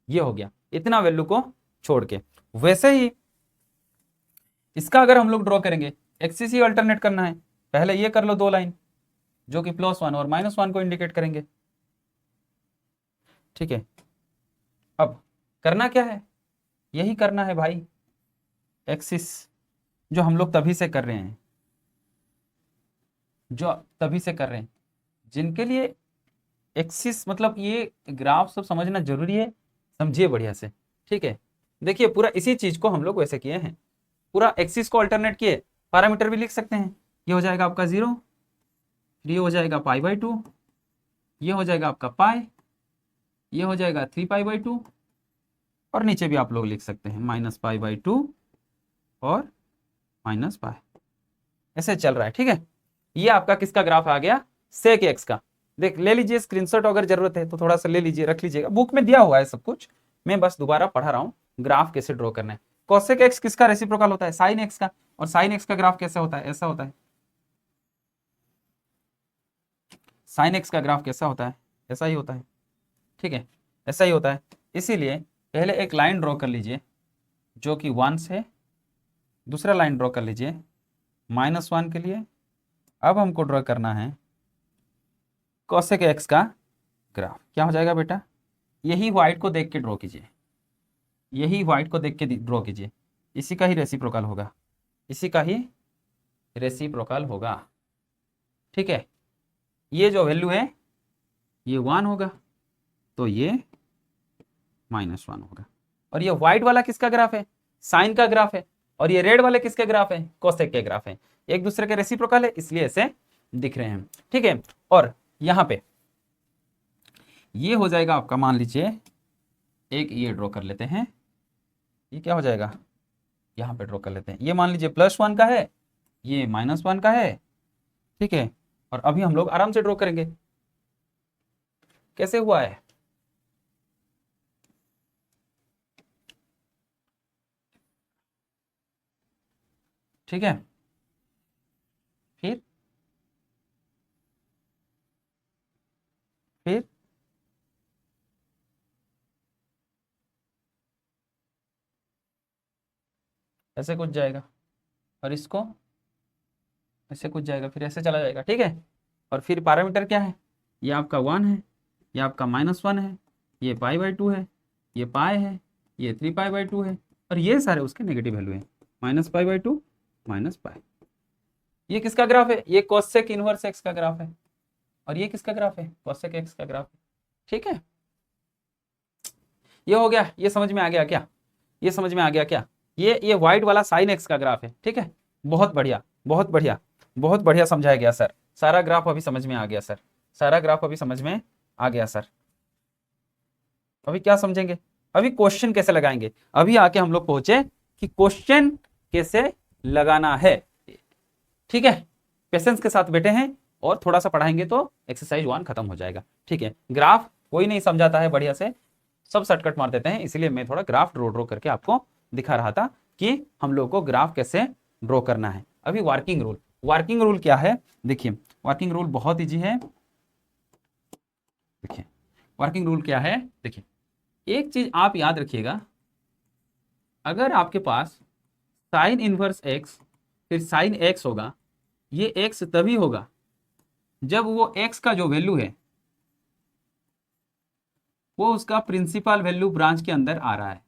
ये हो गया इतना वैल्यू को छोड़ के। वैसे ही इसका अगर हम लोग ड्रॉ करेंगे, एक्सिस ही अल्टरनेट करना है। पहले ये कर लो 2 लाइन जो कि +1 और -1 को इंडिकेट करेंगे। ठीक है, अब करना क्या है, यही करना है भाई, एक्सिस जो हम लोग तभी से कर रहे हैं, जो तभी से कर रहे हैं, जिनके लिए एक्सिस मतलब ये ग्राफ सब समझना जरूरी है, समझिए बढ़िया से। ठीक है, देखिए पूरा इसी चीज को हम लोग वैसे किए हैं, पूरा एक्सिस को अल्टरनेट किए, पैरामीटर भी लिख सकते हैं। ये हो जाएगा आपका 0, फिर ये हो जाएगा पाई बाई 2, ये हो जाएगा आपका पाई, ये हो जाएगा 3 पाई बाई 2, और नीचे भी आप लोग लिख सकते हैं -पाई/2 और -पाई, ऐसे चल रहा है। ठीक है, ये आपका किसका ग्राफ आ गया, सेक एक्स का। देख ले लीजिए स्क्रीनशॉट, अगर जरूरत है तो थोड़ा सा ले लीजिए, रख लीजिएगा, बुक में दिया हुआ है सब कुछ, मैं बस दोबारा पढ़ा रहा हूँ ग्राफ कैसे ड्रॉ करना है। कोसेक एक्स किसका रेसिप्रोकल होता है, साइन एक्स का, और साइन एक्स का ग्राफ कैसा होता है, ऐसा होता है। साइन एक्स का ग्राफ कैसा होता है, ऐसा ही होता है। ठीक है, ऐसा ही होता है। इसीलिए पहले एक लाइन ड्रॉ कर लीजिए जो कि 1 से, दूसरा लाइन ड्रॉ कर लीजिए -1 के लिए। अब हमको ड्रॉ करना है कोसेक एक्स का ग्राफ। क्या हो जाएगा बेटा, यही व्हाइट को देख के ड्रॉ कीजिए, यही व्हाइट को देख के ड्रॉ कीजिए, इसी का ही रेसिप्रोकल होगा, इसी का ही रेसिप्रोकल होगा। ठीक है, ये जो वैल्यू है ये 1 होगा, तो ये -1 होगा। और ये व्हाइट वाला किसका ग्राफ है, साइन का ग्राफ है, और ये रेड वाले किसके ग्राफ है, कोसेक के ग्राफ है। एक दूसरे के रेसिप्रोकल है, इसलिए ऐसे दिख रहे हैं। ठीक है, और यहां पे ये हो जाएगा आपका, मान लीजिए एक ये ड्रॉ कर लेते हैं, ये क्या हो जाएगा, यहां पे ड्रॉ कर लेते हैं, ये मान लीजिए +1 का है, ये -1 का है। ठीक है, और अभी हम लोग आराम से ड्रॉ करेंगे। कैसे हुआ है, ठीक है, फिर ऐसे कुछ जाएगा, और इसको ऐसे कुछ जाएगा, फिर ऐसे चला जाएगा। ठीक है, और फिर पैरामीटर क्या है, ये आपका 1 है, ये आपका -1 है, ये π/2 है, ये पाई है, ये 3π/2 है, और ये सारे उसके नेगेटिव वैल्यू है, -π/2 -π। ये किसका ग्राफ है, ये कोसेक इनवर्स एक्स का ग्राफ है, और ये किसका ग्राफ है, कोसेक एक्स का ग्राफ है। ठीक है, ये हो गया, ये समझ में आ गया क्या, ये समझ में आ गया क्या, ये व्हाइट वाला साइन एक्स का ग्राफ है। ठीक है, बहुत बढ़िया, बहुत बढ़िया, बहुत बढ़िया समझाया गया सर, सारा ग्राफ अभी समझ में आ गया सर, सारा ग्राफ अभी समझ में आ गया सर। अभी क्या समझेंगे, अभी क्वेश्चन कैसे लगाएंगे, अभी आके हम लोग पहुंचे कि क्वेश्चन कैसे लगाना है। ठीक है, पेशेंस के साथ बैठे हैं, और थोड़ा सा पढ़ाएंगे तो एक्सरसाइज 1 खत्म हो जाएगा। ठीक है, ग्राफ कोई नहीं समझाता है बढ़िया से, सब शॉर्टकट मार देते हैं, इसलिए मैं थोड़ा ग्राफ ड्रॉ करके आपको दिखा रहा था कि हम लोग को ग्राफ कैसे ड्रॉ करना है। अभी वर्किंग रूल, वर्किंग रूल क्या है, देखिए वर्किंग रूल बहुत इजी है। देखिए वर्किंग रूल क्या है, देखिए एक चीज आप याद रखिएगा, अगर आपके पास साइन इनवर्स एक्स फिर साइन एक्स होगा, ये एक्स तभी होगा जब वो एक्स का जो वैल्यू है वो उसका प्रिंसिपल वैल्यू ब्रांच के अंदर आ रहा है,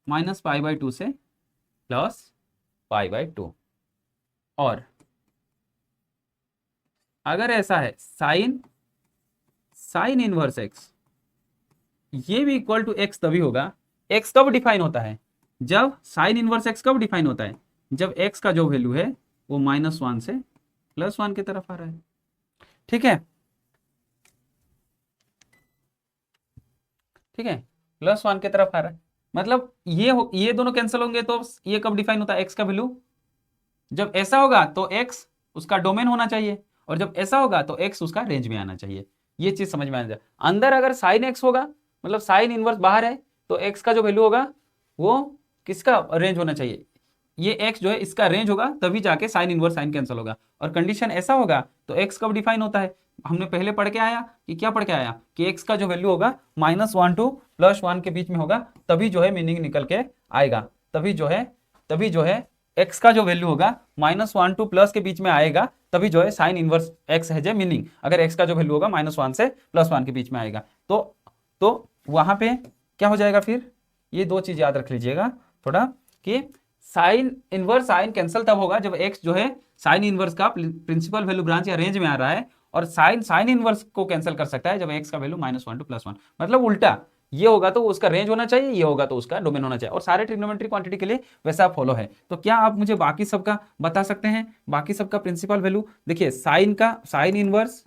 -π/2 से +π/2। और अगर ऐसा है साइन इनवर्स एक्स, ये भी इक्वल टू एक्स तभी होगा, एक्स कब डिफाइन होता है, जब साइन इनवर्स एक्स कब डिफाइन होता है, जब एक्स का जो वैल्यू है वो -1 से +1 की तरफ आ रहा है। ठीक है, ठीक है, +1 की तरफ आ रहा है, मतलब ये दोनों कैंसिल होंगे, तो ये कब डिफाइन होता है, एक्स का वैल्यू जब ऐसा होगा तो एक्स उसका डोमेन होना चाहिए, और जब ऐसा होगा तो एक्स उसका रेंज में आना चाहिए। ये चीज समझ में आ जाए, अंदर अगर साइन एक्स होगा मतलब साइन इनवर्स बाहर है, तो एक्स का जो वैल्यू होगा वो किसका रेंज होना चाहिए, ये एक्स जो है इसका रेंज होगा, तभी जाके साइन इनवर्स साइन कैंसिल होगा। और कंडीशन ऐसा होगा तो एक्स कब डिफाइन होता है, हमने पहले पढ़ के आया कि क्या पढ़ के आया कि एक्स का जो वैल्यू होगा -1 to +1 के बीच में होगा, तभी जो है मीनिंग निकल के आएगा, तभी जो है एक्स का जो वैल्यू होगा -1 to प्लस के बीच में आएगा, तभी जो है साइन इनवर्स एक्स है जो मीनिंग, अगर एक्स का जो वैल्यू होगा -1 से +1 के बीच में आएगा, तो वहां पे क्या हो जाएगा, फिर ये दो चीज याद रख लीजिएगा थोड़ा, कि साइन इनवर्स साइन कैंसिल तब होगा जब एक्स जो है साइन इनवर्स का प्रिंसिपल वैल्यू ब्रांच या रेंज में आ रहा है, और साइन इनवर्स को कैंसिल कर सकता है जब एक्स का वैल्यू -1 to +1, मतलब उल्टा, ये होगा तो उसका रेंज होना चाहिए, ये होगा तो उसका डोमेन होना चाहिए, और सारे ट्रिग्नोमेट्री क्वांटिटी के लिए वैसा फॉलो है। तो क्या आप मुझे बाकी सबका बता सकते हैं, बाकी सबका प्रिंसिपल वैल्यू, देखिए साइन इनवर्स,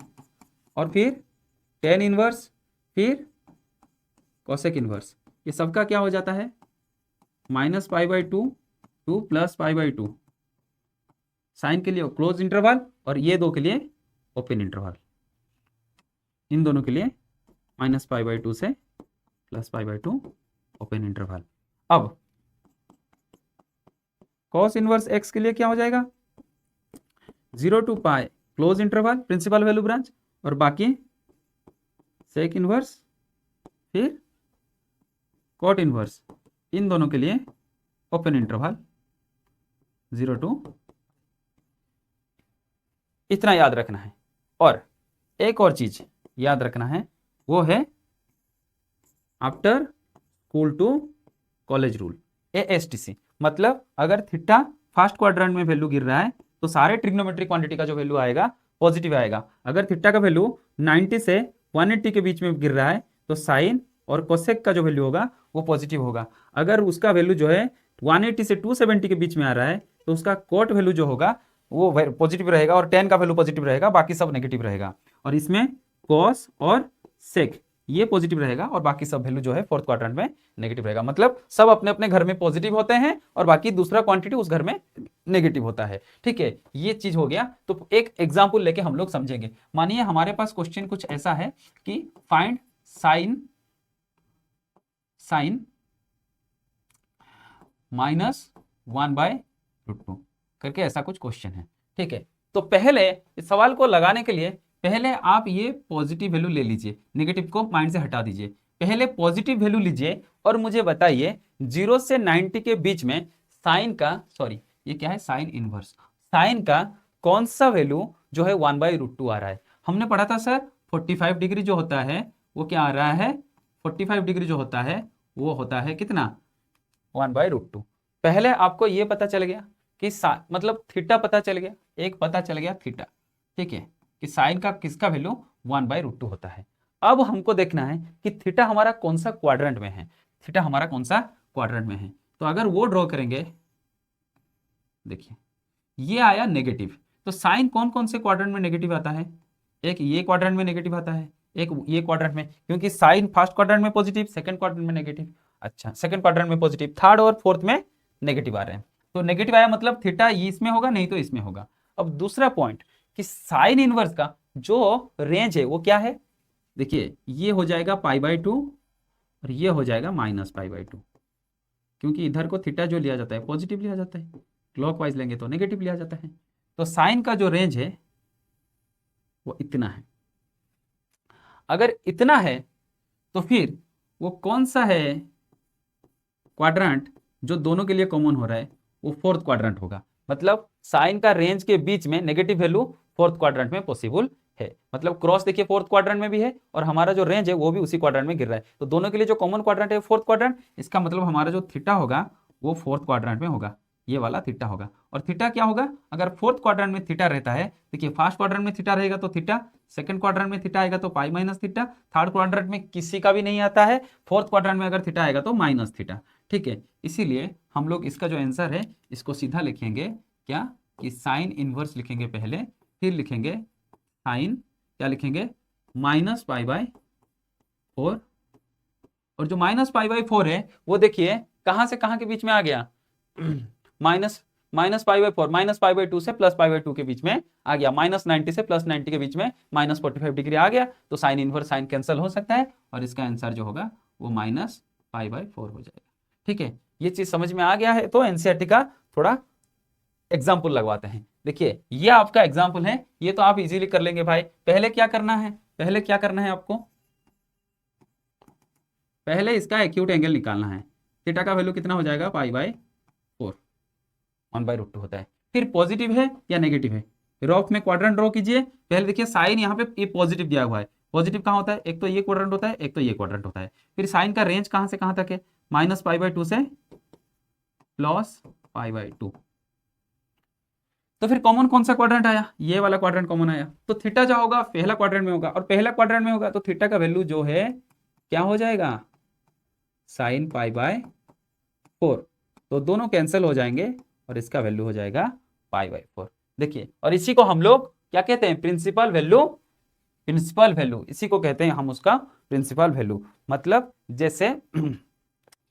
और फिर टेन इनवर्स, फिर कोसेक इनवर्स, ये सबका क्या हो जाता है -π/2 to +π/2, साइन के लिए क्लोज इंटरवल और ये दो के लिए ओपन इंटरवल, इन दोनों के लिए -π/2 से +π/2 ओपन इंटरवल। अब cos इनवर्स x के लिए क्या हो जाएगा 0 to π close interval principal value branch, और बाकी सेक इनवर्स फिर कॉट इनवर्स, इन दोनों के लिए ओपन इंटरवल 0 to, इतना याद रखना है। और एक और चीज याद रखना है, वो है after school to college rule, ASTC। मतलब अगर थीटा फर्स्ट क्वाड्रेंट में वैल्यू गिर रहा है तो सारे ट्रिग्नोमेट्रिक क्वांटिटी का जो वैल्यू आएगा पॉजिटिव आएगा। अगर थीटा का वैल्यू 90 से 180 के बीच में गिर रहा है तो साइन और कोसेक का जो वैल्यू होगा वो पॉजिटिव होगा। अगर उसका वैल्यू जो है 180 से 270 के बीच में आ रहा है तो उसका कोट वैल्यू जो होगा वो पॉजिटिव रहेगा और टेन का वैल्यू पॉजिटिव रहेगा, बाकी सब नेगेटिव रहेगा। और इसमें कॉस और सेक ये पॉजिटिव रहेगा और बाकी सब वैल्यू जो है फोर्थ क्वाड्रेंट में नेगेटिव रहेगा। मतलब सब अपने अपने घर में पॉजिटिव होते हैं और बाकी दूसरा क्वांटिटी उस घर में नेगेटिव होता है। ठीक है, ये चीज हो गया। तो एक एग्जांपल लेके हम लोग समझेंगे। मानिए हमारे पास क्वेश्चन कुछ ऐसा है कि फाइंड साइन -1/√2 करके ऐसा कुछ क्वेश्चन है। ठीक है, तो पहले इस सवाल को लगाने के लिए पहले आप ये पॉजिटिव वैल्यू ले लीजिए, नेगेटिव को माइंड से हटा दीजिए। पहले पॉजिटिव वैल्यू लीजिए और मुझे बताइए 0 से 90 के बीच में साइन का, सॉरी ये क्या है, साइन इनवर्स, साइन का कौन सा वैल्यू जो है 1/√2 आ रहा है। हमने पढ़ा था सर 45 डिग्री जो होता है वो क्या आ रहा है, 45 डिग्री जो होता है वो होता है कितना, 1/√2। पहले आपको ये पता चल गया कि मतलब थीटा पता चल गया, एक पता चल गया थीटा। ठीक है, कि साइन का किसका वैल्यू 1/√2 होता है। अब हमको देखना है कि थीटा हमारा कौन सा क्वाड्रेंट में है, थीटा हमारा कौन सा क्वाड्रेंट में है। तो अगर वो ड्रॉ करेंगे, देखिए ये आया नेगेटिव, तो साइन कौन कौन से क्वाड्रेंट में नेगेटिव आता है, एक ये क्वाड्रेंट में नेगेटिव आता है, एक ये क्वाड्रेंट में, क्योंकि साइन फर्स्ट क्वाड्रेंट में पॉजिटिव, सेकंड क्वाड्रेंट में नेगेटिव, अच्छा सेकंड क्वाड्रेंट में पॉजिटिव, थर्ड और फोर्थ में नेगेटिव आ रहे हैं। तो नेगेटिव आया मतलब थीटा इसमें होगा, नहीं तो इसमें होगा। अब दूसरा पॉइंट कि साइन इनवर्स का जो रेंज है वो क्या है, देखिए ये हो जाएगा π/2 और ये हो जाएगा -π/2, क्योंकि इधर को थीटा जो लिया जाता है पॉजिटिव लिया जाता है, क्लॉकवाइज लेंगे तो नेगेटिव लिया जाता है। तो साइन का जो रेंज है वो इतना है। अगर इतना है तो फिर वो कौन सा है क्वाड्रेंट जो दोनों के लिए कॉमन हो रहा है, वो फोर्थ क्वाड्रेंट होगा। मतलब साइन का रेंज के बीच में नेगेटिव वैल्यू फोर्थ क्वाड्रेंट में पॉसिबल है। मतलब क्रॉस देखिए फोर्थ क्वाड्रेंट में भी है और हमारा जो रेंज है वो भी उसी क्वाड्रेंट में गिर रहा है। तो दोनों के लिए जो कॉमन क्वाड्रेंट है फोर्थ क्वाड्रेंट, इसका मतलब हमारा जो थीटा होगा वो फोर्थ क्वाड्रेंट में होगा, ये वाला थीटा होगा। और थीटा क्या होगा, अगर फोर्थ क्वाड्रेंट में थीटा रहता है, देखिए फर्स्ट क्वाड्रेंट में थीटा रहेगा तो थीटा, सेकंड क्वाड्रेंट में थीटा आएगा तो pi minus theta, third quadrant में किसी का भी नहीं आता है, फोर्थ क्वाड्रेंट में अगर थीटा आएगा तो माइनस थीटा। ठीक है, इसीलिए हम लोग इसका जो आंसर है इसको सीधा लिखेंगे क्या, कि साइन इनवर्स लिखेंगे पहले, फिर लिखेंगे साइन, क्या लिखेंगे, -π/4। और जो -π/4 है वो देखिए कहां से कहां के बीच में आ गया, -π/4, -π/2 से +π/2 के बीच में आ गया, -90 से +90 के बीच में -45 डिग्री आ गया। तो साइन इनवर्स साइन कैंसिल हो सकता है और इसका आंसर जो होगा वो -π/4 हो जाएगा। ठीक है, ये चीज समझ में आ गया है। तो एनसीईआरटी का थोड़ा एग्जाम्पल लगवाते हैं। देखिए ये आपका एग्जाम्पल है, ये तो आप इजीली कर लेंगे भाई। पहले क्या करना है, पहले क्या करना है आपको, पहले इसका एक्यूट एंगल निकालना है। थीटा का वैल्यू कितना हो जाएगा, π/4, 1/√2 होता है। फिर पॉजिटिव है या नेगेटिव है, रफ में क्वाड्रेंट ड्रॉ कीजिए। पहले देखिए साइन यहाँ पे ये पॉजिटिव दिया हुआ है, पॉजिटिव कहाँ होता है, एक तो ये क्वाड्रेंट होता है, एक तो ये क्वाड्रेंट होता है। फिर साइन का रेंज कहाँ से कहाँ तक है, -π/2 से +π/2। तो फिर कॉमन कौन सा क्वाड्रेंट आया, ये वाला क्वाड्रेंट कॉमन आया। तो थीटा जो होगा पहला क्वाड्रेंट में होगा, और पहला क्वाड्रेंट में होगा तो थीटा का वैल्यू जो है क्या हो जाएगा, sin π/4। तो दोनों कैंसिल हो जाएंगे और इसका वैल्यू हो जाएगा π/4। देखिए, और इसी को हम लोग क्या कहते हैं, प्रिंसिपल वैल्यू, प्रिंसिपल वैल्यू इसी को कहते हैं हम, उसका प्रिंसिपल वैल्यू। मतलब जैसे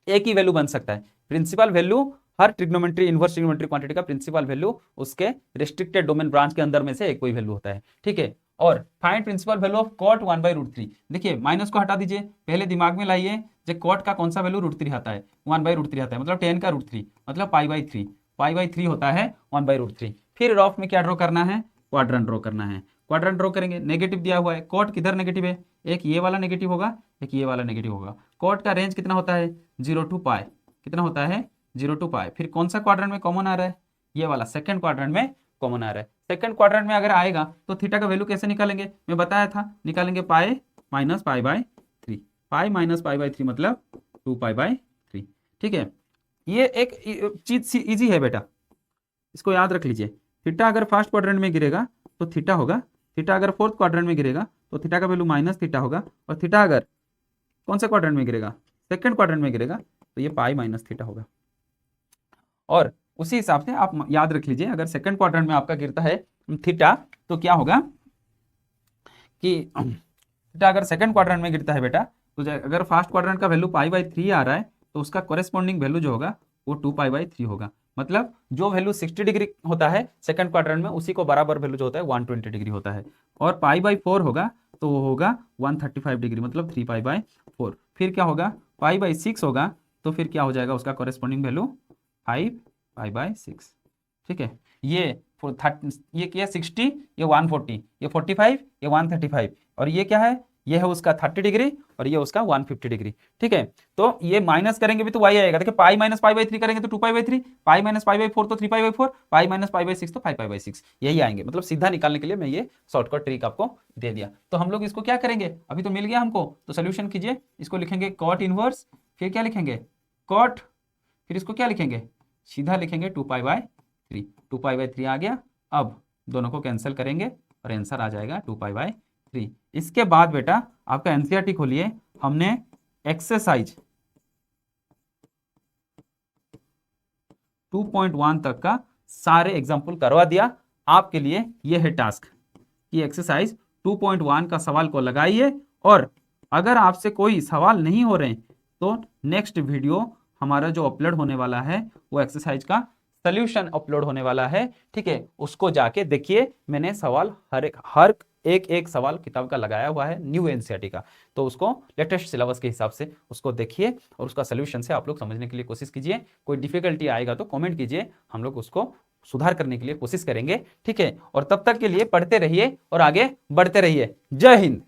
एक ही वैल्यू बन सकता है, प्रिंसिपल वैल्यू हर ट्रिग्नोमेट्री इनवर्स ट्रिग्नोमेट्री क्वांटिटी का प्रिंसिपल वैल्यू उसके रिस्ट्रिक्टेड डोमेन ब्रांच के अंदर में से एक कोई वैल्यू होता है। ठीक है, और find principal value of cot 1/√3। देखिए माइनस को हटा दीजिए, पहले दिमाग में लाइए जो कॉट का कौन सा वैल्यू √3 आता है, 1/√3 आता है, मतलब 10 का √3 मतलब π/3 होता है 1/√3। फिर रफ में क्या ड्रॉ करना है, क्वाड्रेंट ड्रॉ करना है। क्वाड्रेंट ड्रॉ करेंगे, नेगेटिव दिया हुआ है, कॉट किधर नेगेटिव है, एक ये वाला नेगेटिव होगा, एक ये वाला नेगेटिव होगा। कॉट का रेंज कितना होता है 0 to पाई, कितना होता है 0 to पाई। फिर कौन सा क्वाड्रेंट में कॉमन आ रहा है, ये वाला सेकंड क्वाड्रेंट में कॉमन आ रहा है। सेकंड क्वाड्रेंट में अगर आएगा तो थीटा का वैल्यू कैसे निकालेंगे, मैं बताया था, निकालेंगे pi minus pi by 3, pi minus pi by 3 मतलब 2 पाई बाय 3। ठीक है, ये एक चीज इजी है बेटा, इसको याद रख लीजिए। थीटा अगर फर्स्ट क्वाड्रेंट में गिरेगा तो थीटा होगा, थीटा अगर फोर्थ क्वाड्रेंट में गिरेगा तो थीटा का वैल्यू माइनस थीटा होगा, और थीटा अगर कौन से क्वाड्रेंट में गिरेगा, सेकंड क्वाड्रेंट में गिरेगा तो ये पाई माइनस थीटा होगा। और उसी हिसाब से आप याद रख लीजिए, अगर सेकंड क्वाड्रेंट में आपका गिरता है थीटा तो क्या होगा कि थीटा अगर सेकंड क्वाड्रेंट में गिरता है बेटा, तो अगर फर्स्ट क्वाड्रेंट का वैल्यू पाई बाई 3 आ रहा है तो उसका कोरेस्पॉन्डिंग वैल्यू जो होगा वो 2 पाई बाई 3 होगा। मतलब जो वैल्यू 60 डिग्री होता है सेकंड क्वाड्रेंट में, उसी को बराबर वैल्यू जो होता है 120 डिग्री होता है। और पाई बाई 4 होगा तो वो होगा 135 डिग्री, मतलब 3 पाई बाई 4। फिर क्या होगा, पाई बाई 6 होगा तो फिर क्या हो जाएगा उसका कोरेस्पॉन्डिंग वैल्यू 5 पाई बाई 6। ठीक है, ये क्या 60, ये 140, ये 45, ये 135, और ये क्या है, ये है उसका 30 डिग्री और ये उसका 150 डिग्री। ठीक है, तो ये माइनस करेंगे भी तो y आएगा। देखिए पाई माइनस पाई बाई 3 करेंगे तो 2 pi by 3, pi minus pi by 4 तो 3 pi by 4, pi minus pi by 6 तो 5 पाई बाई 6, यही आएंगे। मतलब सीधा निकालने के लिए मैं ये शॉर्टकट ट्रिक आपको दे दिया। तो हम लोग इसको क्या करेंगे, अभी तो मिल गया हमको, तो सोल्यूशन कीजिए। इसको लिखेंगे कॉट इनवर्स, फिर क्या लिखेंगे कॉट, फिर इसको क्या लिखेंगे, सीधा लिखेंगे 2 पाई बाई 3, 2 पाई बाई 3 आ गया। अब दोनों को कैंसिल करेंगे और आंसर आ जाएगा 2 पाई बाई 3। इसके बाद बेटा आपका एनसीईआरटी खोलिए, हमने एक्सरसाइज 2.1 तक का सारे एग्जाम्पल करवा दिया। आपके लिए यह है टास्क कि एक्सरसाइज 2.1 का सवाल को लगाइए, और अगर आपसे कोई सवाल नहीं हो रहे तो नेक्स्ट वीडियो हमारा जो अपलोड होने वाला है वो एक्सरसाइज का सॉल्यूशन अपलोड होने वाला है। ठीक है, उसको जाके देखिए, मैंने सवाल हर एक सवाल किताब का लगाया हुआ है, न्यू एनसीईआरटी का, तो उसको लेटेस्ट सिलेबस के हिसाब से उसको देखिए और उसका सॉल्यूशन से आप लोग समझने के लिए कोशिश कीजिए। कोई डिफिकल्टी आएगा तो कमेंट कीजिए, हम लोग उसको सुधार करने के लिए कोशिश करेंगे। ठीक है, और तब तक के लिए पढ़ते रहिए और आगे बढ़ते रहिए। जय हिंद।